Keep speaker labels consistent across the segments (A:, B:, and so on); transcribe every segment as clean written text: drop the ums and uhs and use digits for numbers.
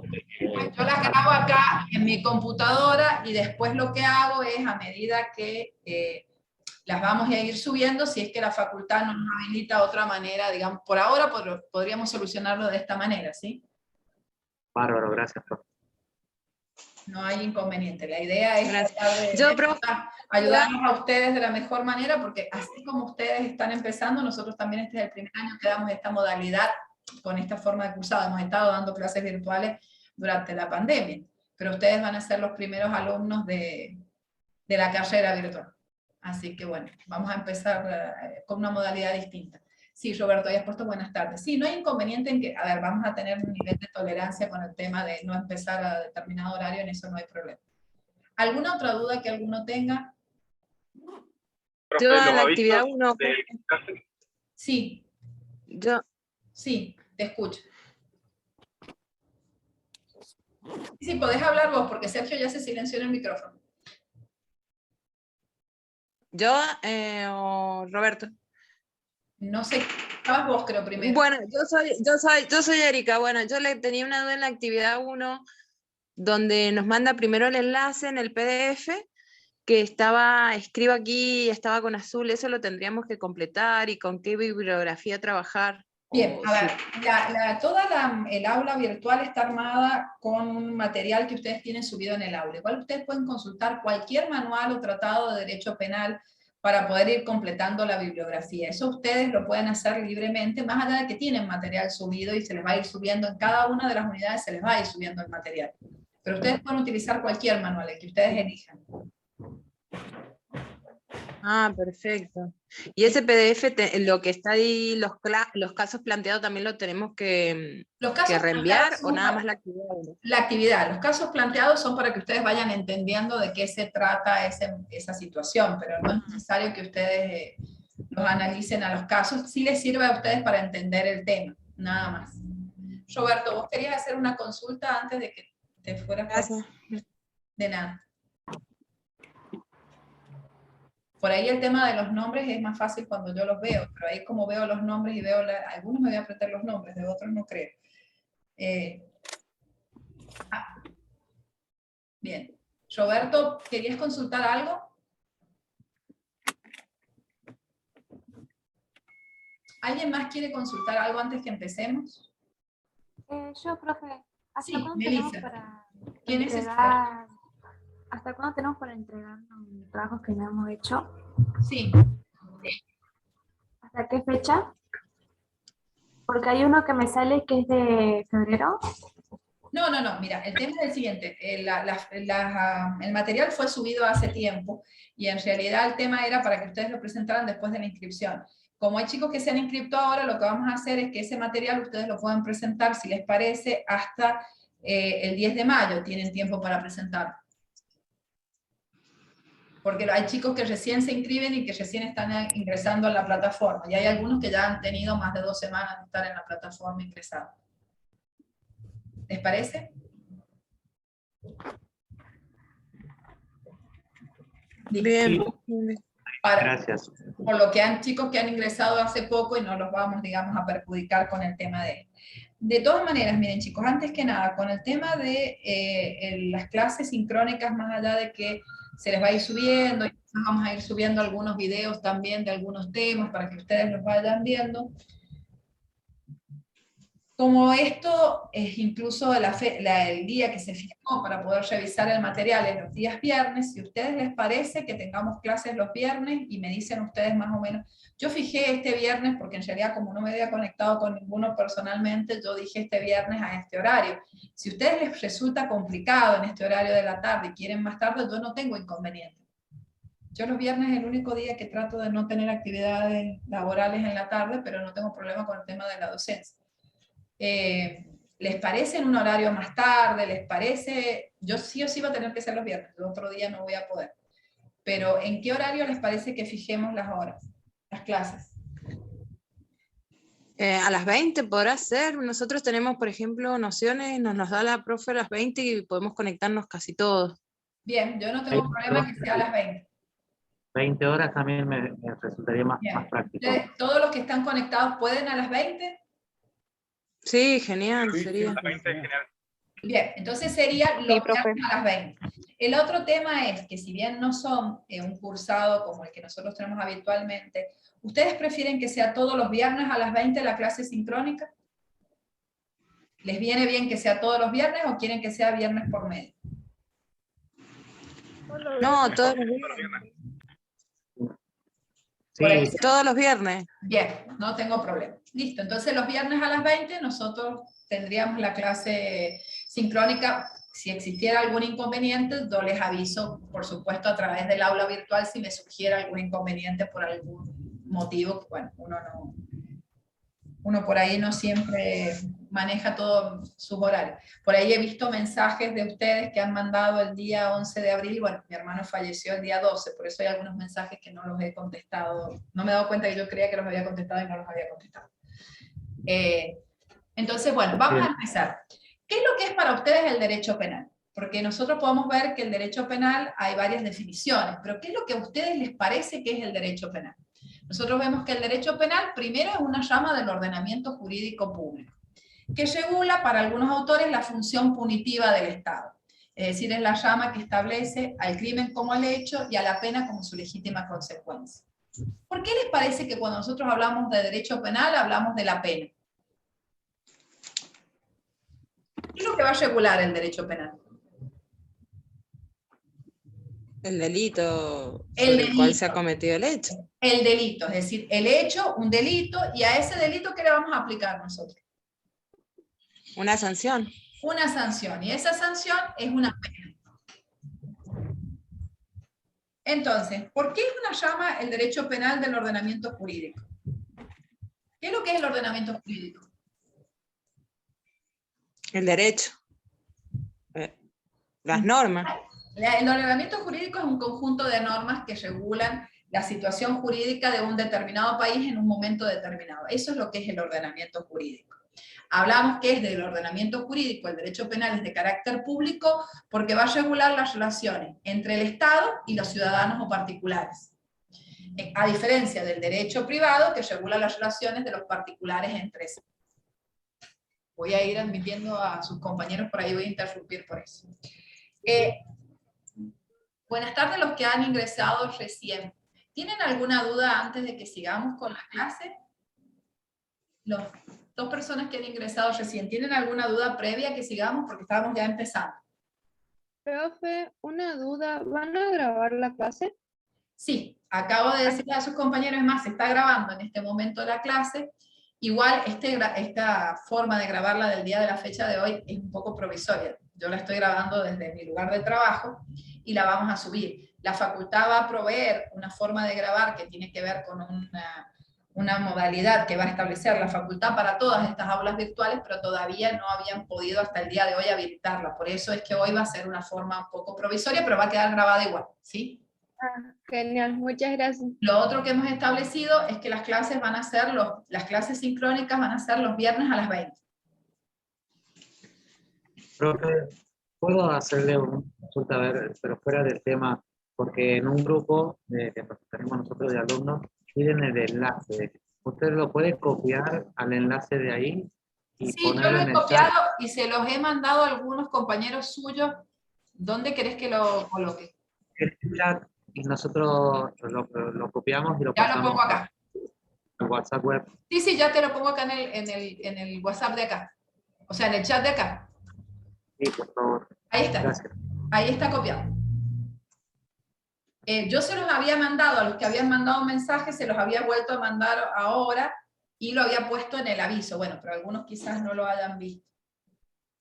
A: Yo las grabo acá en mi computadora y después lo que hago es, a medida que las vamos a ir subiendo, si es que la facultad no nos habilita otra manera, digamos, por ahora podríamos solucionarlo de esta manera, ¿sí?
B: Bárbaro, gracias, profe.
A: No hay inconveniente. La idea es
C: Gracias.
A: tratar de
C: Yo, profe,
A: ayudarnos a ustedes de la mejor manera, porque así como ustedes están empezando, nosotros también este es el primer año que damos esta modalidad con esta forma de cursado. Hemos estado dando clases virtuales durante la pandemia, pero ustedes van a ser los primeros alumnos de la carrera virtual. Así que bueno, vamos a empezar con una modalidad distinta. Sí, Roberto, hayas puesto buenas tardes. Sí, no hay inconveniente en que, a ver, vamos a tener un nivel de tolerancia con el tema de no empezar a determinado horario, en eso no hay problema. ¿Alguna otra duda que alguno tenga?
C: yo a la actividad 1.
A: Sí.
C: Yo.
A: Sí, te escucho. Sí, podés hablar vos, porque Sergio ya se silenció en el micrófono.
C: ¿Yo o Roberto?
A: No sé, estabas vos creo primero.
C: Bueno, yo soy Erika. Bueno, yo le tenía una duda en la actividad 1, donde nos manda primero el enlace en el PDF, que escribo aquí, estaba con azul, eso lo tendríamos que completar, y con qué bibliografía trabajar.
A: Bien, a ver, el aula virtual está armada con un material que ustedes tienen subido en el aula. Igual ustedes pueden consultar cualquier manual o tratado de derecho penal para poder ir completando la bibliografía. Eso ustedes lo pueden hacer libremente, más allá de que tienen material subido y se les va a ir subiendo en cada una de las unidades, se les va a ir subiendo el material. Pero ustedes pueden utilizar cualquier manual, el que ustedes elijan.
C: Ah, perfecto. Y ese PDF, lo que está ahí, los casos planteados, también lo tenemos que reenviar, o nada más la actividad.
A: La actividad, los casos planteados son para que ustedes vayan entendiendo de qué se trata esa situación, pero no es necesario que ustedes los analicen a los casos. Sí les sirve a ustedes para entender el tema, nada más. Roberto, ¿vos querías hacer una consulta antes de que te fueras?
C: Gracias.
A: De nada. Por ahí el tema de los nombres es más fácil cuando yo los veo, pero ahí como veo los nombres y veo, algunos me voy a aprender los nombres, de otros no creo. Bien. Roberto, ¿querías consultar algo? ¿Alguien más quiere consultar algo antes que empecemos?
D: Yo, profe, ¿hasta
A: Sí,
D: cuándo
A: Melissa.
D: tenemos para
A: ¿Quién es
D: entregar? ¿Hasta cuándo tenemos para entregar los trabajos que no hemos hecho?
A: Sí.
D: ¿Hasta qué fecha? Porque hay uno que me sale que es de febrero.
A: No, mira, el tema es el siguiente, el material fue subido hace tiempo y en realidad el tema era para que ustedes lo presentaran después de la inscripción. Como hay chicos que se han inscrito ahora, lo que vamos a hacer es que ese material ustedes lo pueden presentar, si les parece, hasta el 10 de mayo, tienen tiempo para presentarlo. Porque hay chicos que recién se inscriben y que recién están ingresando a la plataforma, y hay algunos que ya han tenido más de 2 semanas de estar en la plataforma ingresados. ¿Les parece?
C: Bien.
B: Gracias.
A: Por lo que han chicos que han ingresado hace poco y no los vamos, digamos, a perjudicar con el tema de todas maneras, miren chicos, antes que nada, con el tema de las clases sincrónicas, más allá de que se les va a ir subiendo, y vamos a ir subiendo algunos videos también de algunos temas para que ustedes los vayan viendo. Como esto es incluso el día que se fijó para poder revisar el material es los días viernes, si a ustedes les parece que tengamos clases los viernes y me dicen ustedes más o menos, yo fijé este viernes porque en realidad como no me había conectado con ninguno personalmente, yo dije este viernes a este horario. Si a ustedes les resulta complicado en este horario de la tarde y quieren más tarde, yo no tengo inconveniente. Yo los viernes es el único día que trato de no tener actividades laborales en la tarde, pero no tengo problema con el tema de la docencia. ¿Les parece en un horario más tarde? ¿Les parece? Yo sí o sí va a tener que ser los viernes, el otro día no voy a poder. Pero ¿en qué horario les parece que fijemos las horas, las clases?
C: A las 20 podrá ser. Nosotros tenemos, por ejemplo, nociones, nos da la profe a las 20 y podemos conectarnos casi todos.
A: Bien, yo no tengo problema que sea a las 20.
B: 20 horas también me resultaría más práctico.
A: ¿Todos los que están conectados pueden a las 20?
C: Sí, genial,
E: Sí,
C: sería.
E: a las 20 es genial.
A: Bien, entonces sería los
C: Sí, profe.
A: viernes a las 20. El otro tema es que si bien no son un cursado como el que nosotros tenemos habitualmente, ¿ustedes prefieren que sea todos los viernes a las 20 la clase sincrónica? ¿Les viene bien que sea todos los viernes o quieren que sea viernes por medio?
C: No, todos los viernes.
A: Por ahí.
B: Sí,
C: Todos los viernes.
A: Bien, no tengo problema. Listo, entonces los viernes a las 20 nosotros tendríamos la clase sincrónica. Si existiera algún inconveniente, yo les aviso, por supuesto, a través del aula virtual si me surgiera algún inconveniente por algún motivo. Bueno, uno por ahí no siempre maneja todos sus horarios. Por ahí he visto mensajes de ustedes que han mandado el día 11 de abril, bueno, mi hermano falleció el día 12, por eso hay algunos mensajes que no los he contestado, no me he dado cuenta que yo creía que los había contestado y no los había contestado. Entonces, bueno, vamos a empezar. ¿Qué es lo que es para ustedes el derecho penal? Porque nosotros podemos ver que el derecho penal hay varias definiciones, pero ¿qué es lo que a ustedes les parece que es el derecho penal? Nosotros vemos que el derecho penal primero es una rama del ordenamiento jurídico público, que regula para algunos autores la función punitiva del Estado. Es decir, es la rama que establece al crimen como el hecho y a la pena como su legítima consecuencia. ¿Por qué les parece que cuando nosotros hablamos de derecho penal hablamos de la pena? ¿Qué es lo que va a regular el derecho penal?
C: El delito
A: El
C: sobre el cual se ha
A: delito.
C: cometido el hecho.
A: El delito, es decir, el hecho, un delito, y a ese delito, ¿qué le vamos a aplicar nosotros?
C: Una sanción.
A: Una sanción, y esa sanción es una pena. Entonces, ¿por qué nos llama el derecho penal del ordenamiento jurídico? ¿Qué es lo que es el ordenamiento jurídico?
C: El derecho. Las normas.
A: El ordenamiento jurídico es un conjunto de normas que regulan la situación jurídica de un determinado país en un momento determinado. Eso es lo que es el ordenamiento jurídico. Hablamos que es del ordenamiento jurídico, el derecho penal es de carácter público porque va a regular las relaciones entre el Estado y los ciudadanos o particulares. A diferencia del derecho privado que regula las relaciones de los particulares entre sí. Voy a ir admitiendo a sus compañeros, por ahí voy a interrumpir por eso. Buenas tardes los que han ingresado recién. ¿Tienen alguna duda antes de que sigamos con la clase? Los dos personas que han ingresado recién, ¿tienen alguna duda previa que sigamos? Porque estábamos ya empezando.
E: Profe, una duda, ¿van a grabar la clase?
A: Sí, acabo de decirle a sus compañeros, es más, se está grabando en este momento la clase. Igual esta forma de grabarla del día de la fecha de hoy es un poco provisoria. Yo la estoy grabando desde mi lugar de trabajo y la vamos a subir. La facultad va a proveer una forma de grabar que tiene que ver con una modalidad que va a establecer la facultad para todas estas aulas virtuales, pero todavía no habían podido hasta el día de hoy habilitarla. Por eso es que hoy va a ser una forma un poco provisoria, pero va a quedar grabada igual, ¿sí?
E: Genial, muchas gracias.
A: Lo otro que hemos establecido es que las clases van a ser, las clases sincrónicas van a ser los viernes a las 20.
B: profe, ¿puedo hacerle una consulta, a ver, pero fuera del tema? Porque en un grupo que tenemos nosotros de alumnos, piden el enlace. ¿Usted lo puede copiar al enlace de ahí? Y
A: Sí, yo
B: ponerlo
A: lo
B: en
A: he
B: el
A: copiado
B: chat?
A: y se los he mandado a algunos compañeros suyos. ¿Dónde querés que lo coloque?
B: En el chat, y nosotros lo copiamos y lo
A: Ya lo
B: pasamos
A: pongo acá.
B: al WhatsApp web.
A: Sí, ya te lo pongo acá en el WhatsApp de acá. O sea, en el chat de acá.
B: Sí, por favor.
A: Ahí está.
B: Gracias.
A: Ahí está copiado. Yo se los había mandado, a los que habían mandado mensajes, se los había vuelto a mandar ahora y lo había puesto en el aviso. Bueno, pero algunos quizás no lo hayan visto.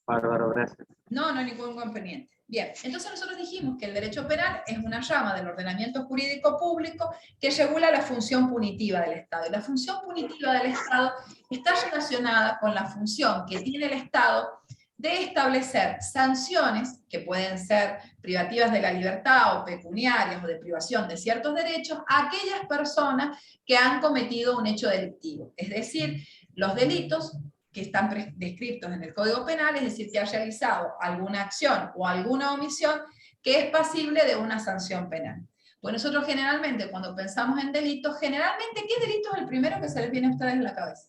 B: Bárbaro, gracias.
A: No, no hay ningún inconveniente. Bien, entonces nosotros dijimos que el derecho penal es una rama del ordenamiento jurídico público que regula la función punitiva del Estado. Y la función punitiva del Estado está relacionada con la función que tiene el Estado de establecer sanciones que pueden ser privativas de la libertad o pecuniarias o de privación de ciertos derechos a aquellas personas que han cometido un hecho delictivo. Es decir, los delitos que están descritos en el Código Penal, es decir, que ha realizado alguna acción o alguna omisión que es pasible de una sanción penal. Pues nosotros generalmente, cuando pensamos en delitos, generalmente, ¿qué delito es el primero que se les viene a ustedes en la cabeza?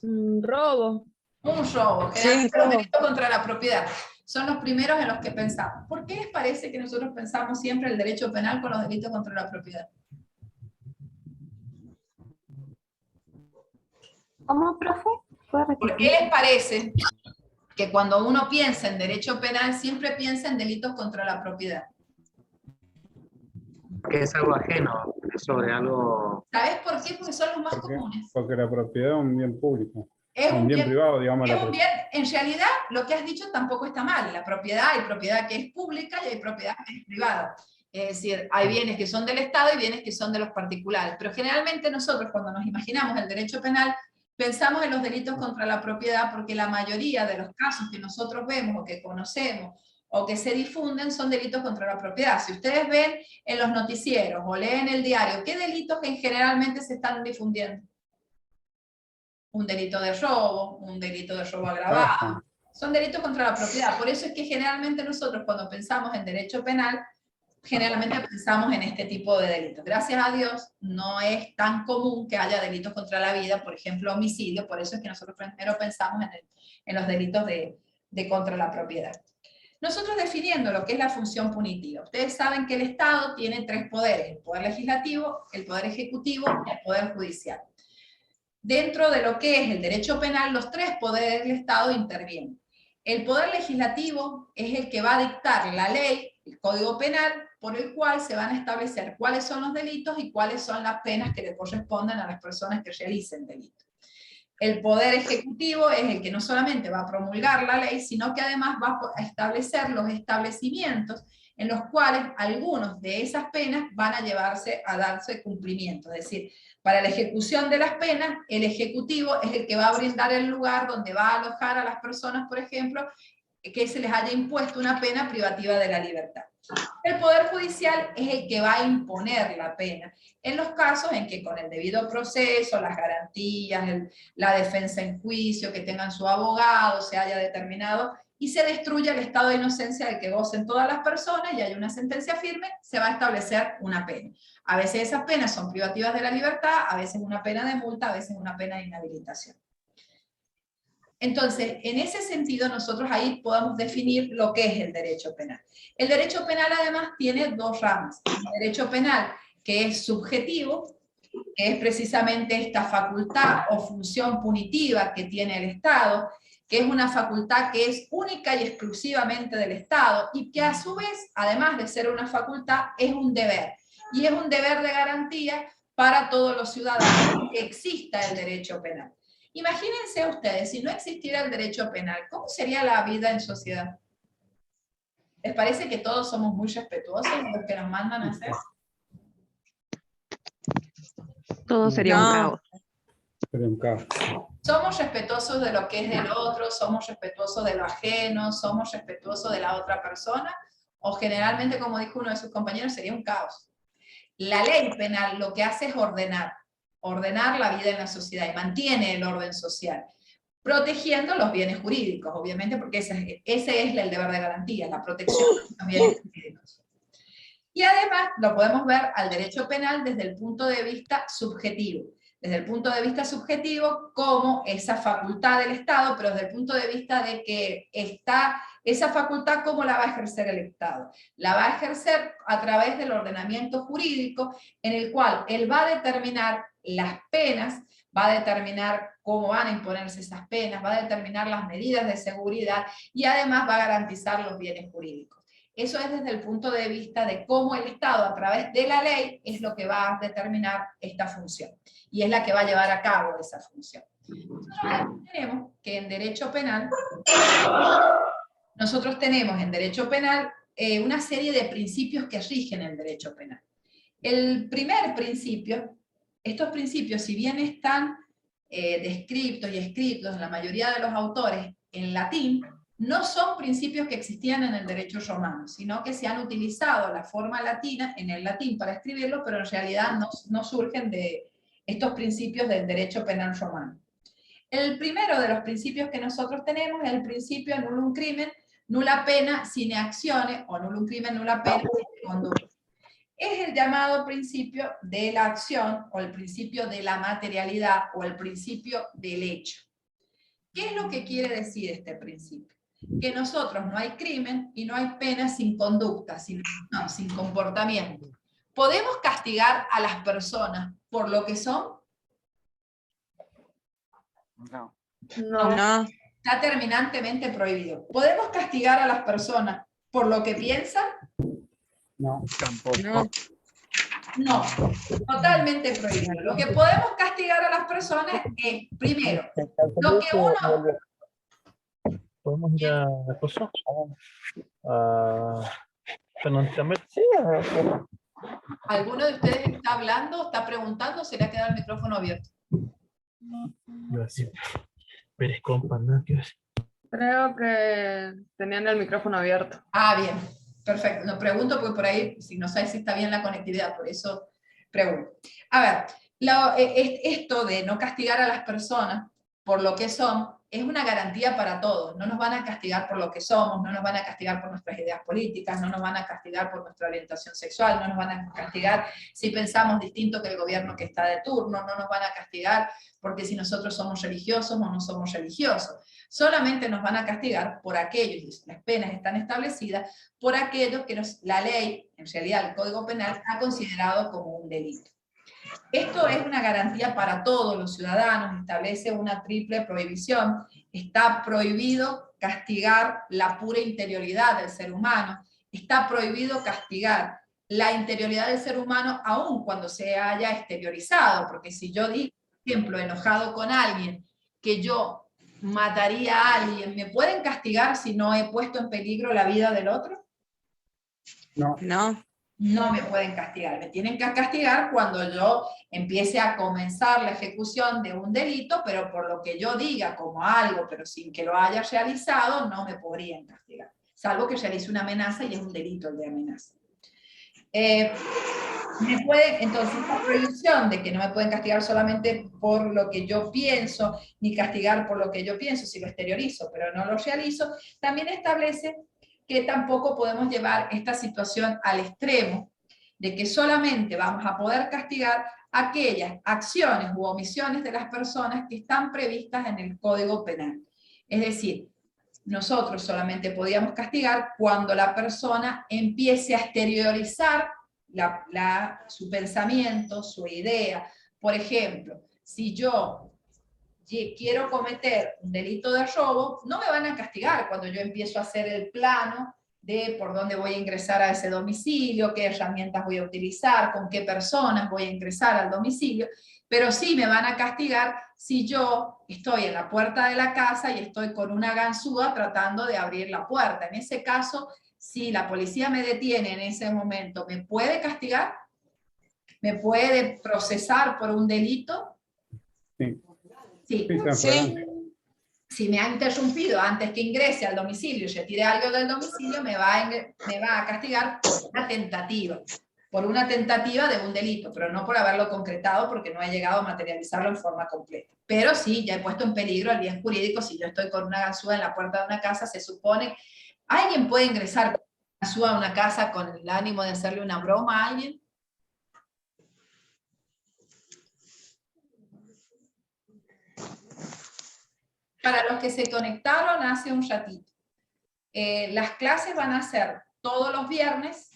E: Robo.
A: Un robo,
C: Sí,
A: generalmente los
C: robo.
A: delitos contra la propiedad son los primeros en los que pensamos. ¿Por qué les parece que nosotros pensamos siempre el derecho penal con los delitos contra la propiedad?
D: ¿Cómo, profe? ¿Puede
A: ¿Por
D: repetir?
A: qué les parece que cuando uno piensa en derecho penal siempre piensa en delitos contra la propiedad?
B: Que es algo ajeno, es sobre algo...
A: ¿Sabes por qué? Porque son los más comunes.
F: Porque la propiedad es un bien público.
A: Es
F: Un bien privado, digamos.
A: es un bien, en realidad lo que has dicho tampoco está mal. La propiedad, hay propiedad que es pública y hay propiedad que es privada. Es decir, hay bienes que son del Estado y bienes que son de los particulares. Pero generalmente nosotros cuando nos imaginamos el derecho penal, pensamos en los delitos contra la propiedad porque la mayoría de los casos que nosotros vemos o que conocemos o que se difunden son delitos contra la propiedad. Si ustedes ven en los noticieros o leen el diario, ¿qué delitos que generalmente se están difundiendo? Un delito de robo, un delito de robo agravado. Son delitos contra la propiedad. Por eso es que generalmente nosotros cuando pensamos en derecho penal, generalmente pensamos en este tipo de delitos. Gracias a Dios no es tan común que haya delitos contra la vida, por ejemplo homicidio, por eso es que nosotros primero pensamos en los delitos de contra la propiedad. Nosotros definiendo lo que es la función punitiva, ustedes saben que el Estado tiene tres poderes, el poder legislativo, el poder ejecutivo y el poder judicial. Dentro de lo que es el derecho penal, los tres poderes del Estado intervienen. El poder legislativo es el que va a dictar la ley, el Código Penal, por el cual se van a establecer cuáles son los delitos y cuáles son las penas que le corresponden a las personas que realicen delitos. El poder ejecutivo es el que no solamente va a promulgar la ley, sino que además va a establecer los establecimientos en los cuales algunos de esas penas van a llevarse a darse cumplimiento. Es decir, para la ejecución de las penas, el ejecutivo es el que va a brindar el lugar donde va a alojar a las personas, por ejemplo, que se les haya impuesto una pena privativa de la libertad. El Poder Judicial es el que va a imponer la pena, en los casos en que con el debido proceso, las garantías, la defensa en juicio, que tengan su abogado, se haya determinado y se destruya el estado de inocencia del que gocen todas las personas y hay una sentencia firme, se va a establecer una pena. A veces esas penas son privativas de la libertad, a veces una pena de multa, a veces una pena de inhabilitación. Entonces, en ese sentido, nosotros ahí podemos definir lo que es el derecho penal. El derecho penal, además, tiene dos ramas. El derecho penal, que es subjetivo, que es precisamente esta facultad o función punitiva que tiene el Estado, que es una facultad que es única y exclusivamente del Estado, y que a su vez, además de ser una facultad, es un deber. Y es un deber de garantía para todos los ciudadanos que exista el derecho penal. Imagínense ustedes, si no existiera el derecho penal, ¿cómo sería la vida en sociedad? ¿Les parece que todos somos muy respetuosos de lo que nos mandan a hacer?
C: Todo sería un caos.
F: Sería un caos.
A: Somos respetuosos de lo que es del otro, somos respetuosos de lo ajeno, somos respetuosos de la otra persona, o generalmente, como dijo uno de sus compañeros, sería un caos. La ley penal lo que hace es ordenar la vida en la sociedad y mantiene el orden social, protegiendo los bienes jurídicos, obviamente, porque ese es el deber de garantía, la protección de los bienes jurídicos. Y además lo podemos ver al derecho penal desde el punto de vista subjetivo. Desde el punto de vista subjetivo, como esa facultad del Estado, pero desde el punto de vista de que está esa facultad, ¿cómo la va a ejercer el Estado? La va a ejercer a través del ordenamiento jurídico, en el cual él va a determinar las penas, va a determinar cómo van a imponerse esas penas, va a determinar las medidas de seguridad y además va a garantizar los bienes jurídicos. Eso es desde el punto de vista de cómo el Estado, a través de la ley, es lo que va a determinar esta función. Y es la que va a llevar a cabo esa función. Nosotros tenemos en derecho penal una serie de principios que rigen el derecho penal. El primer principio, estos principios, si bien están descritos y escritos en la mayoría de los autores en latín, no son principios que existían en el derecho romano, sino que se han utilizado la forma latina en el latín para escribirlo, pero en realidad no surgen de estos principios del derecho penal romano. El primero de los principios que nosotros tenemos es el principio nullum crimen, nulla pena sine actione, o nullum crimen, nulla pena sine conducta. Es el llamado principio de la acción, o el principio de la materialidad, o el principio del hecho. ¿Qué es lo que quiere decir este principio? Que nosotros no hay crimen y no hay pena sin conducta, sin comportamiento. ¿Podemos castigar a las personas por lo que son?
B: No.
E: No.
C: No,
A: Está terminantemente prohibido. ¿Podemos castigar a las personas por lo que piensan?
F: No.
B: Tampoco.
C: no.
A: No, totalmente prohibido. Lo que podemos castigar a las personas es, primero, lo que uno...
G: Podemos ir a acoso. Financiamiento. Sí,
A: ¿Alguno de ustedes está hablando, está preguntando, se le ha quedado el micrófono abierto?
G: iba a decir, Pérez compa, ¿no? ¿Qué iba a decir?
C: Creo que tenían el micrófono abierto.
A: Ah, bien, perfecto. No pregunto porque por ahí, si no sabes si está bien la conectividad, por eso pregunto. A ver, esto de no castigar a las personas por lo que son, es una garantía para todos. No nos van a castigar por lo que somos, no nos van a castigar por nuestras ideas políticas, no nos van a castigar por nuestra orientación sexual, no nos van a castigar si pensamos distinto que el gobierno que está de turno, no nos van a castigar porque si nosotros somos religiosos o no somos religiosos. Solamente nos van a castigar por aquellos, y las penas están establecidas, por aquellos que la ley, en realidad el Código Penal, ha considerado como un delito. Esto es una garantía para todos los ciudadanos, establece una triple prohibición. Está prohibido castigar la pura interioridad del ser humano, está prohibido castigar la interioridad del ser humano aun cuando se haya exteriorizado, porque si yo digo, por ejemplo, enojado con alguien, que yo mataría a alguien, ¿me pueden castigar si no he puesto en peligro la vida del otro?
F: No.
C: No.
A: No me pueden castigar, me tienen que castigar cuando yo empiece a comenzar la ejecución de un delito, pero por lo que yo diga como algo, pero sin que lo haya realizado, no me podrían castigar, salvo que realice una amenaza y es un delito el de amenaza. Entonces, esta prohibición de que no me pueden castigar solamente por lo que yo pienso, ni castigar por lo que yo pienso si lo exteriorizo, pero no lo realizo, también establece que tampoco podemos llevar esta situación al extremo de que solamente vamos a poder castigar aquellas acciones u omisiones de las personas que están previstas en el Código Penal. Es decir, nosotros solamente podíamos castigar cuando la persona empiece a exteriorizar su pensamiento, su idea. Por ejemplo, si yo quiero cometer un delito de robo, no me van a castigar cuando yo empiezo a hacer el plano de por dónde voy a ingresar a ese domicilio, qué herramientas voy a utilizar, con qué personas voy a ingresar al domicilio, pero sí me van a castigar si yo estoy en la puerta de la casa y estoy con una ganzúa tratando de abrir la puerta. En ese caso, si la policía me detiene en ese momento, ¿me puede castigar? ¿Me puede procesar por un delito?
F: Sí.
A: Sí.
C: Sí.
A: Si me ha interrumpido antes que ingrese al domicilio y retire algo del domicilio, me va a castigar por una tentativa de un delito, pero no por haberlo concretado porque no he llegado a materializarlo en forma completa. Pero sí, ya he puesto en peligro el bien jurídico. Si yo estoy con una ganzúa en la puerta de una casa, se supone, ¿alguien puede ingresar con una ganzúa a una casa con el ánimo de hacerle una broma a alguien? Para los que se conectaron hace un ratito, las clases van a ser todos los viernes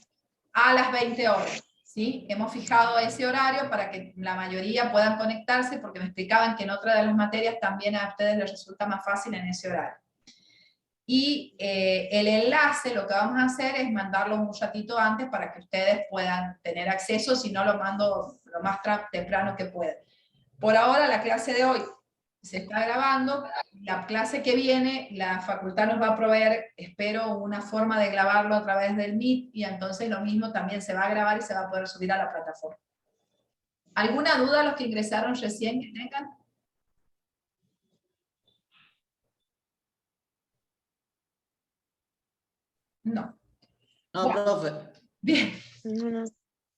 A: a las 20 horas. ¿Sí? Hemos fijado ese horario para que la mayoría puedan conectarse, porque me explicaban que en otra de las materias también a ustedes les resulta más fácil en ese horario. Y el enlace, lo que vamos a hacer es mandarlo un ratito antes para que ustedes puedan tener acceso, si no lo mando lo más temprano que pueda. Por ahora la clase de hoy se está grabando. La clase que viene, la facultad nos va a proveer, espero, una forma de grabarlo a través del Meet, y entonces lo mismo también se va a grabar y se va a poder subir a la plataforma. ¿Alguna duda los que ingresaron recién que tengan? No.
H: No, profe.
A: Bien.
C: No.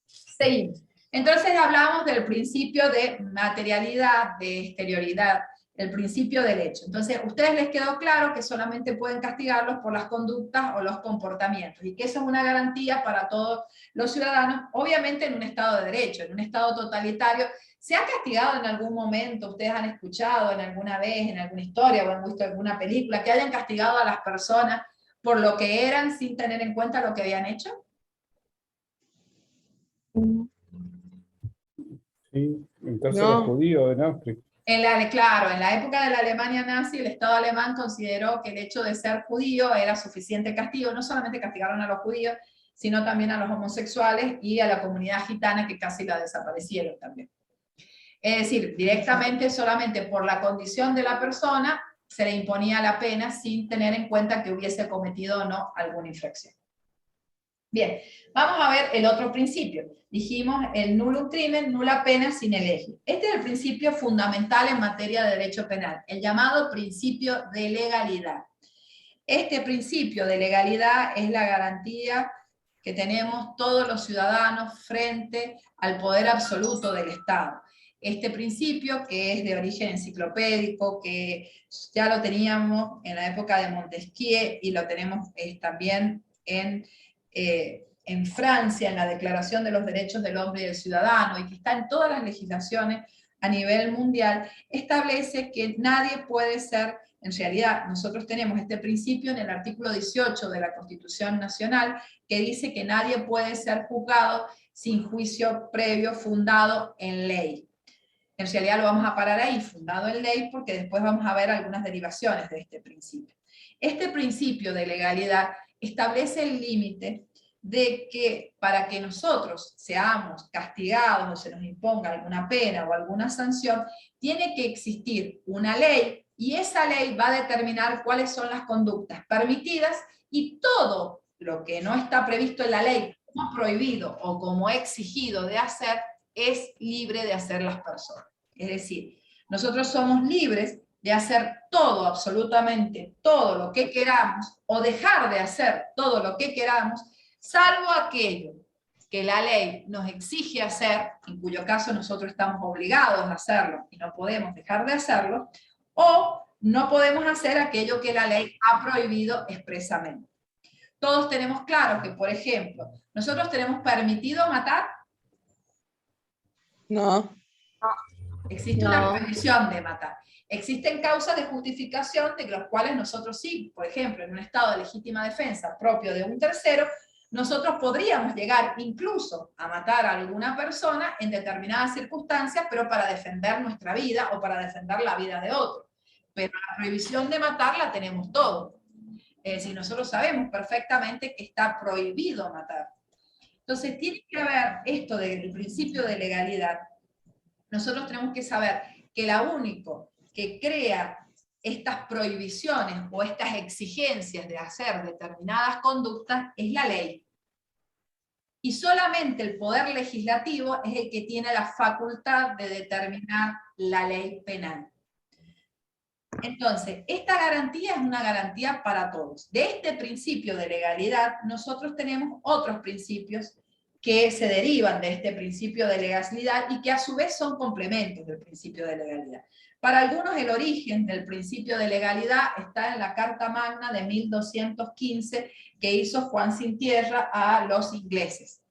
A: Seguimos. Entonces hablamos del principio de materialidad, de exterioridad, el principio del hecho. Entonces, a ustedes les quedó claro que solamente pueden castigarlos por las conductas o los comportamientos, y que eso es una garantía para todos los ciudadanos, obviamente en un Estado de Derecho. En un Estado totalitario, ¿se ha castigado en algún momento, ustedes han escuchado en alguna vez, en alguna historia o han visto alguna película, que hayan castigado a las personas por lo que eran sin tener en cuenta lo que habían hecho?
F: Sí, en caso de los
C: No.
F: judíos en África.
A: Claro, en la época de la Alemania nazi, el Estado alemán consideró que el hecho de ser judío era suficiente castigo. No solamente castigaron a los judíos, sino también a los homosexuales y a la comunidad gitana, que casi la desaparecieron también. Es decir, directamente, solamente por la condición de la persona, se le imponía la pena sin tener en cuenta que hubiese cometido o no alguna infracción. Bien, vamos a ver el otro principio. Dijimos el nullum crimen, nula pena sine lege. Este es el principio fundamental en materia de derecho penal, el llamado principio de legalidad. Este principio de legalidad es la garantía que tenemos todos los ciudadanos frente al poder absoluto del Estado. Este principio, que es de origen enciclopédico, que ya lo teníamos en la época de Montesquieu y lo tenemos también en Francia, en la Declaración de los Derechos del Hombre y del Ciudadano, y que está en todas las legislaciones a nivel mundial, establece que nadie puede ser, en realidad nosotros tenemos este principio en el artículo 18 de la Constitución Nacional, que dice que nadie puede ser juzgado sin juicio previo fundado en ley. En realidad lo vamos a parar ahí, fundado en ley, porque después vamos a ver algunas derivaciones de este principio. Este principio de legalidad establece el límite de que para que nosotros seamos castigados o se nos imponga alguna pena o alguna sanción, tiene que existir una ley, y esa ley va a determinar cuáles son las conductas permitidas, y todo lo que no está previsto en la ley como prohibido o como exigido de hacer, es libre de hacer las personas. Es decir, nosotros somos libres de hacer todo, absolutamente todo lo que queramos, o dejar de hacer todo lo que queramos, salvo aquello que la ley nos exige hacer, en cuyo caso nosotros estamos obligados a hacerlo y no podemos dejar de hacerlo, o no podemos hacer aquello que la ley ha prohibido expresamente. Todos tenemos claro que, por ejemplo, nosotros tenemos permitido matar.
C: No.
A: Existe una prohibición de matar. Existen causas de justificación de los cuales nosotros sí, por ejemplo, en un estado de legítima defensa propio de un tercero, nosotros podríamos llegar incluso a matar a alguna persona en determinadas circunstancias, pero para defender nuestra vida o para defender la vida de otro. Pero la prohibición de matar la tenemos todos. Es decir, nosotros sabemos perfectamente que está prohibido matar. Entonces tiene que haber esto del principio de legalidad. Nosotros tenemos que saber que la único que crea estas prohibiciones o estas exigencias de hacer determinadas conductas es la ley. Y solamente el poder legislativo es el que tiene la facultad de determinar la ley penal. Entonces, esta garantía es una garantía para todos. De este principio de legalidad, nosotros tenemos otros principios que se derivan de este principio de legalidad y que a su vez son complementos del principio de legalidad. Para algunos el origen del principio de legalidad está en la Carta Magna de 1215 que hizo Juan Sin Tierra a los ingleses.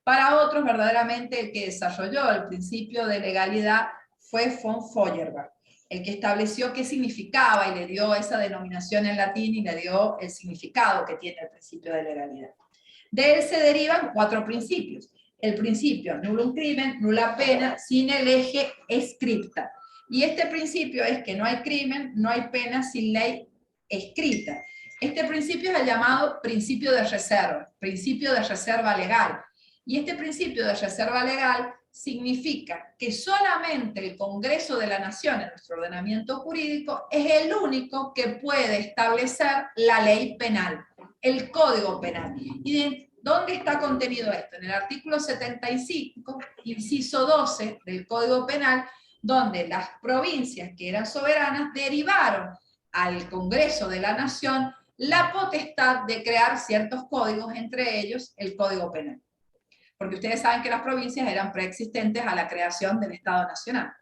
A: Para otros, verdaderamente, el que desarrolló el principio de legalidad fue von Feuerbach, el que estableció qué significaba y le dio esa denominación en latín y le dio el significado que tiene el principio de legalidad. De él se derivan 4 principios. El principio nullum crimen, nulla pena, sine lege scripta. Y este principio es que no hay crimen, no hay pena sin ley escrita. Este principio es el llamado principio de reserva legal. Y este principio de reserva legal significa que solamente el Congreso de la Nación en nuestro ordenamiento jurídico es el único que puede establecer la ley penal, el Código Penal. ¿Y dónde está contenido esto? En el artículo 75, inciso 12 del Código Penal, donde las provincias que eran soberanas derivaron al Congreso de la Nación la potestad de crear ciertos códigos, entre ellos el Código Penal. Porque ustedes saben que las provincias eran preexistentes a la creación del Estado Nacional.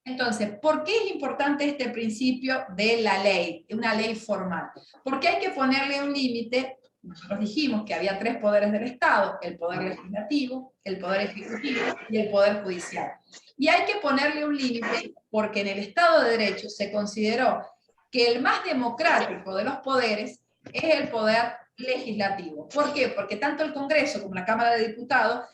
A: Entonces, ¿por qué es importante este principio de la ley, una ley formal? Porque hay que ponerle un límite. Nosotros dijimos que había 3 poderes del Estado: el poder legislativo, el poder ejecutivo y el poder judicial. Y hay que ponerle un límite porque en el Estado de Derecho se consideró que el más democrático de los poderes es el poder legislativo. ¿Por qué? Porque tanto el Congreso como la Cámara de Diputados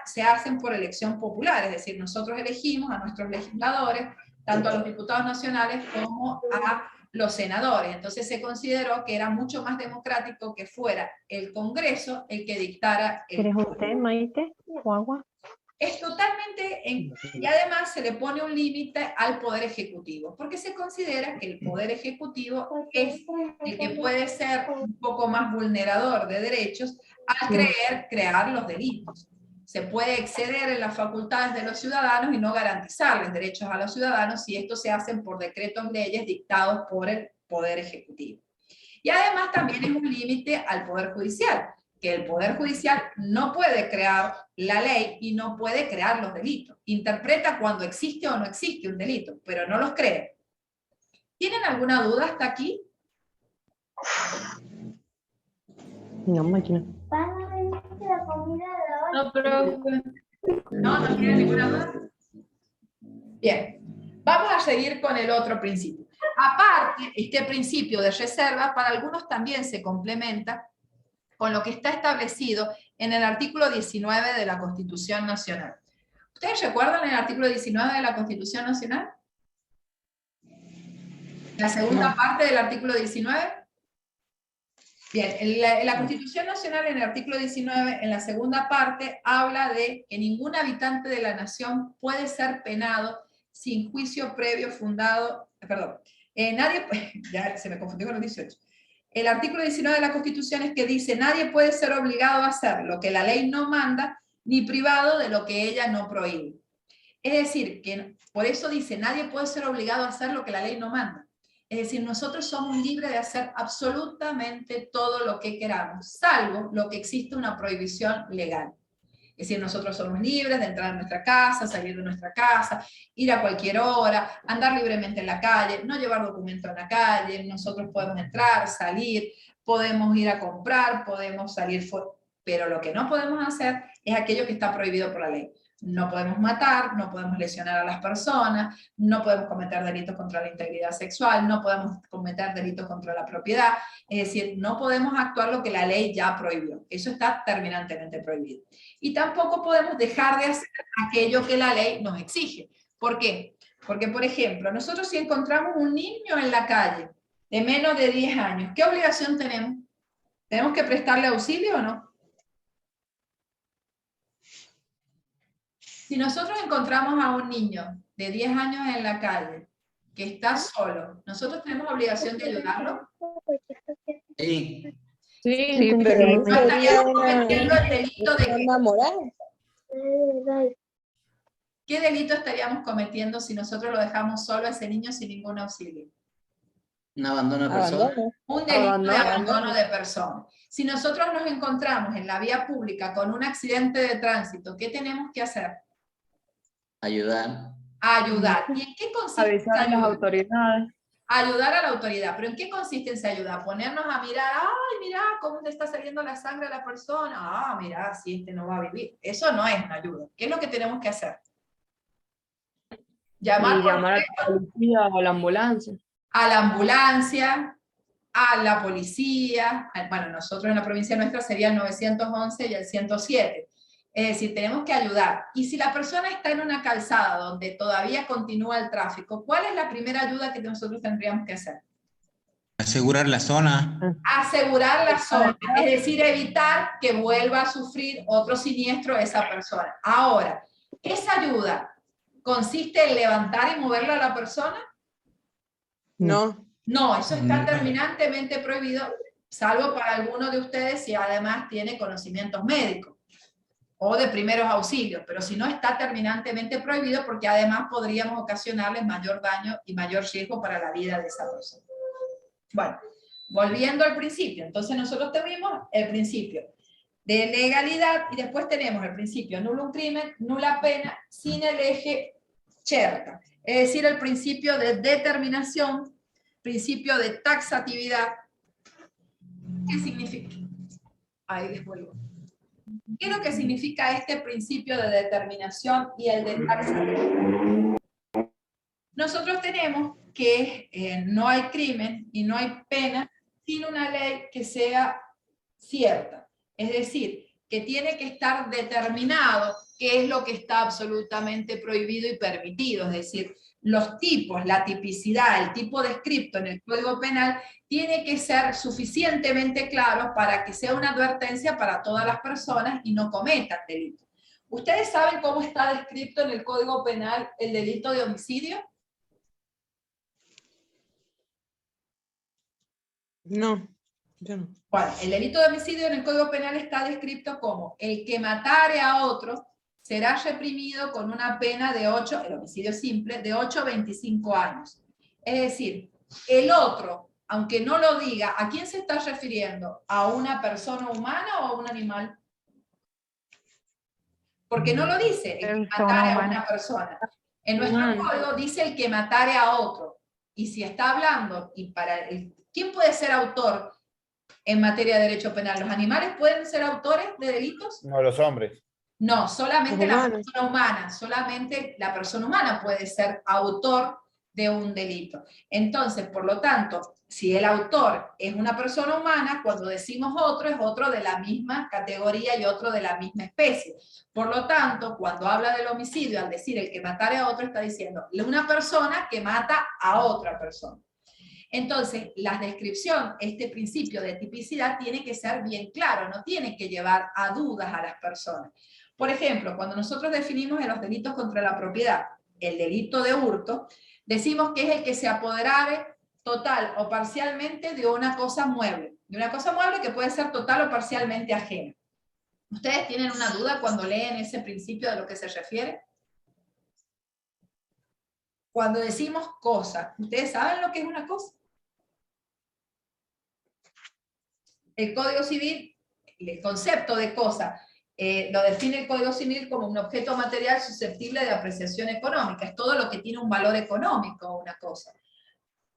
A: se hacen por elección popular, es decir, nosotros elegimos a nuestros legisladores, tanto a los diputados nacionales como a los senadores. Entonces se consideró que era mucho más democrático que fuera el Congreso el que dictara el
H: ¿Quieres un té, Maite? ¿O agua?
A: Es totalmente, y además se le pone un límite al Poder Ejecutivo, porque se considera que el Poder Ejecutivo es el que puede ser un poco más vulnerador de derechos al crear los delitos. Se puede exceder en las facultades de los ciudadanos y no garantizarles derechos a los ciudadanos si estos se hacen por decretos leyes dictados por el Poder Ejecutivo. Y además también es un límite al Poder Judicial, que el Poder Judicial no puede crear la ley y no puede crear los delitos. Interpreta cuando existe o no existe un delito, pero no los crea. ¿Tienen alguna duda hasta aquí?
H: No, máquina.
E: No, pero
A: ¿No tienen ninguna duda? Bien, vamos a seguir con el otro principio. Aparte, este principio de reserva para algunos también se complementa con lo que está establecido en el artículo 19 de la Constitución Nacional. ¿Ustedes recuerdan el artículo 19 de la Constitución Nacional? La segunda parte del artículo 19. Bien, en la Constitución Nacional, en el artículo 19, en la segunda parte, habla de que ningún habitante de la nación puede ser penado sin juicio previo fundado, ya se me confundió con el 18. El artículo 19 de la Constitución es que dice: nadie puede ser obligado a hacer lo que la ley no manda, ni privado de lo que ella no prohíbe. Es decir, que por eso dice: nadie puede ser obligado a hacer lo que la ley no manda. Es decir, nosotros somos libres de hacer absolutamente todo lo que queramos, salvo lo que existe una prohibición legal. Es decir, nosotros somos libres de entrar a nuestra casa, salir de nuestra casa, ir a cualquier hora, andar libremente en la calle, no llevar documento en la calle, nosotros podemos entrar, salir, podemos ir a comprar, podemos salir fuera, pero lo que no podemos hacer es aquello que está prohibido por la ley. No podemos matar, no podemos lesionar a las personas, no podemos cometer delitos contra la integridad sexual, no podemos cometer delitos contra la propiedad, es decir, no podemos actuar lo que la ley ya prohibió. Eso está terminantemente prohibido. Y tampoco podemos dejar de hacer aquello que la ley nos exige. ¿Por qué? Porque, por ejemplo, nosotros si encontramos un niño en la calle de menos de 10 años, ¿qué obligación tenemos? ¿Tenemos que prestarle auxilio o no? Si nosotros encontramos a un niño de 10 años en la calle que está solo, ¿nosotros tenemos obligación de ayudarlo?
I: Sí.
C: Sí,
A: No estaríamos cometiendo el delito de
C: Norma moral.
A: ¿Qué delito estaríamos cometiendo si nosotros lo dejamos solo a ese niño sin ningún auxilio?
I: Un abandono de persona.
A: Un delito de abandono de persona. Si nosotros nos encontramos en la vía pública con un accidente de tránsito, ¿qué tenemos que hacer?
I: Ayudar.
A: Ayudar. ¿Y en qué consiste
E: avisar a las
A: ayudar?
E: autoridades.
A: Ayudar a la autoridad. ¿Pero en qué consiste esa ayuda? Ponernos a mirar, ay, mira cómo le está saliendo la sangre a la persona. Ah, mira, si este no va a vivir. Eso no es una ayuda. ¿Qué es lo que tenemos que hacer? Llamar,
E: Llamar a la policía o a la ambulancia.
A: a la ambulancia, a la policía. Bueno, nosotros en la provincia nuestra sería el 911 y el 107. Es decir, tenemos que ayudar. Y si la persona está en una calzada donde todavía continúa el tráfico, ¿cuál es la primera ayuda que nosotros tendríamos que hacer?
I: Asegurar la zona.
A: Asegurar la zona, es decir, evitar que vuelva a sufrir otro siniestro esa persona. Ahora, ¿esa ayuda consiste en levantar y moverla a la persona?
C: No.
A: No, eso está terminantemente prohibido, salvo para algunos de ustedes si además tiene conocimientos médicos o de primeros auxilios, pero si no, está terminantemente prohibido porque además podríamos ocasionarles mayor daño y mayor riesgo para la vida de esa persona. Bueno, volviendo al principio, entonces nosotros tenemos el principio de legalidad y después tenemos el principio nulo un crimen, nula pena, sin el eje cerca, es decir, el principio de determinación, principio de taxatividad. ¿Qué significa? Ahí les vuelvo. ¿Qué es lo que significa este principio de determinación y el de taxatividad? Nosotros tenemos que no hay crimen y no hay pena sin una ley que sea cierta. Es decir, que tiene que estar determinado qué es lo que está absolutamente prohibido y permitido. Es decir, los tipos, la tipicidad, el tipo descrito en el Código Penal tiene que ser suficientemente claro para que sea una advertencia para todas las personas y no cometan delitos. ¿Ustedes saben cómo está descrito en el Código Penal el delito de homicidio?
C: No, yo no.
A: Bueno, el delito de homicidio en el Código Penal está descrito como el que matare a otro será reprimido con una pena de 8, el homicidio simple, de 8 a 25 años. Es decir, el otro, aunque no lo diga, ¿a quién se está refiriendo? ¿A una persona humana o a un animal? Porque no lo dice el que matare a una persona. En nuestro código dice el que matare a otro. Y si está hablando, y para ¿quién puede ser autor en materia de derecho penal? ¿Los animales pueden ser autores de delitos?
J: No, los hombres.
A: No, solamente la persona humana, solamente la persona humana puede ser autor de un delito. Entonces, por lo tanto, si el autor es una persona humana, cuando decimos otro, es otro de la misma categoría y otro de la misma especie. Por lo tanto, cuando habla del homicidio, al decir el que matare a otro, está diciendo una persona que mata a otra persona. Entonces, la descripción, este principio de tipicidad tiene que ser bien claro, no tiene que llevar a dudas a las personas. Por ejemplo, cuando nosotros definimos en los delitos contra la propiedad el delito de hurto, decimos que es el que se apoderare total o parcialmente de una cosa mueble. De una cosa mueble que puede ser total o parcialmente ajena. ¿Ustedes tienen una duda cuando leen ese principio de lo que se refiere? Cuando decimos cosa, ¿ustedes saben lo que es una cosa? El Código Civil, el concepto de cosa, lo define el Código Civil como un objeto material susceptible de apreciación económica. Es todo lo que tiene un valor económico, una cosa.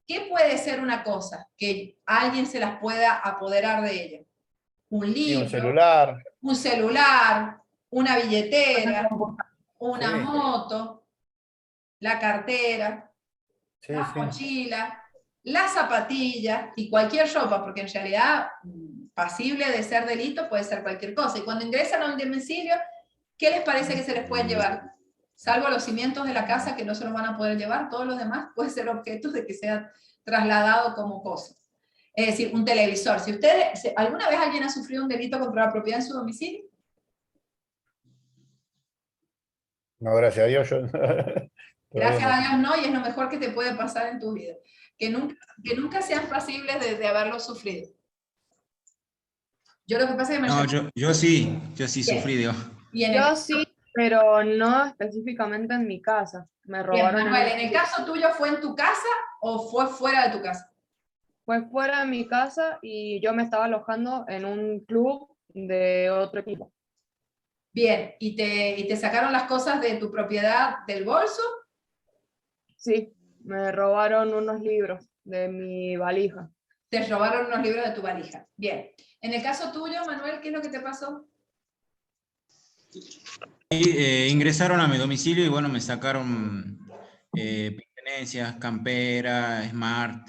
A: ¿Qué puede ser una cosa? Que alguien se las pueda apoderar de ella. Un libro, un celular, una billetera, una moto, la cartera, la mochila, la zapatilla y cualquier ropa, porque en realidad pasible de ser delito puede ser cualquier cosa. Y cuando ingresan a un domicilio, ¿qué les parece que se les pueden llevar? Salvo los cimientos de la casa que no se los van a poder llevar, todos los demás pueden ser objetos de que sea trasladado como cosa. Es decir, un televisor. Si ustedes, ¿alguna vez alguien ha sufrido un delito contra la propiedad en su domicilio?
J: No, gracias a Dios.
A: Gracias a Dios no, y es lo mejor que te puede pasar en tu vida. Que nunca sean pasibles de haberlo sufrido. Yo lo que pasa es que me...
I: No, yo sí sufrí, digo.
E: Yo sí, pero no específicamente en mi casa. Me robaron.
A: Bien, Manuel, ¿en el caso tuyo fue en tu casa o fue fuera de tu casa?
E: Fue fuera de mi casa y yo me estaba alojando en un club de otro equipo.
A: Bien, ¿y te sacaron las cosas de tu propiedad del bolso?
E: Sí, me robaron unos libros de mi valija.
A: Te robaron unos libros de tu valija. Bien. En el caso tuyo, Manuel, ¿qué es lo que te pasó?
I: Ingresaron a mi domicilio y bueno, me sacaron pertenencias, campera, smart,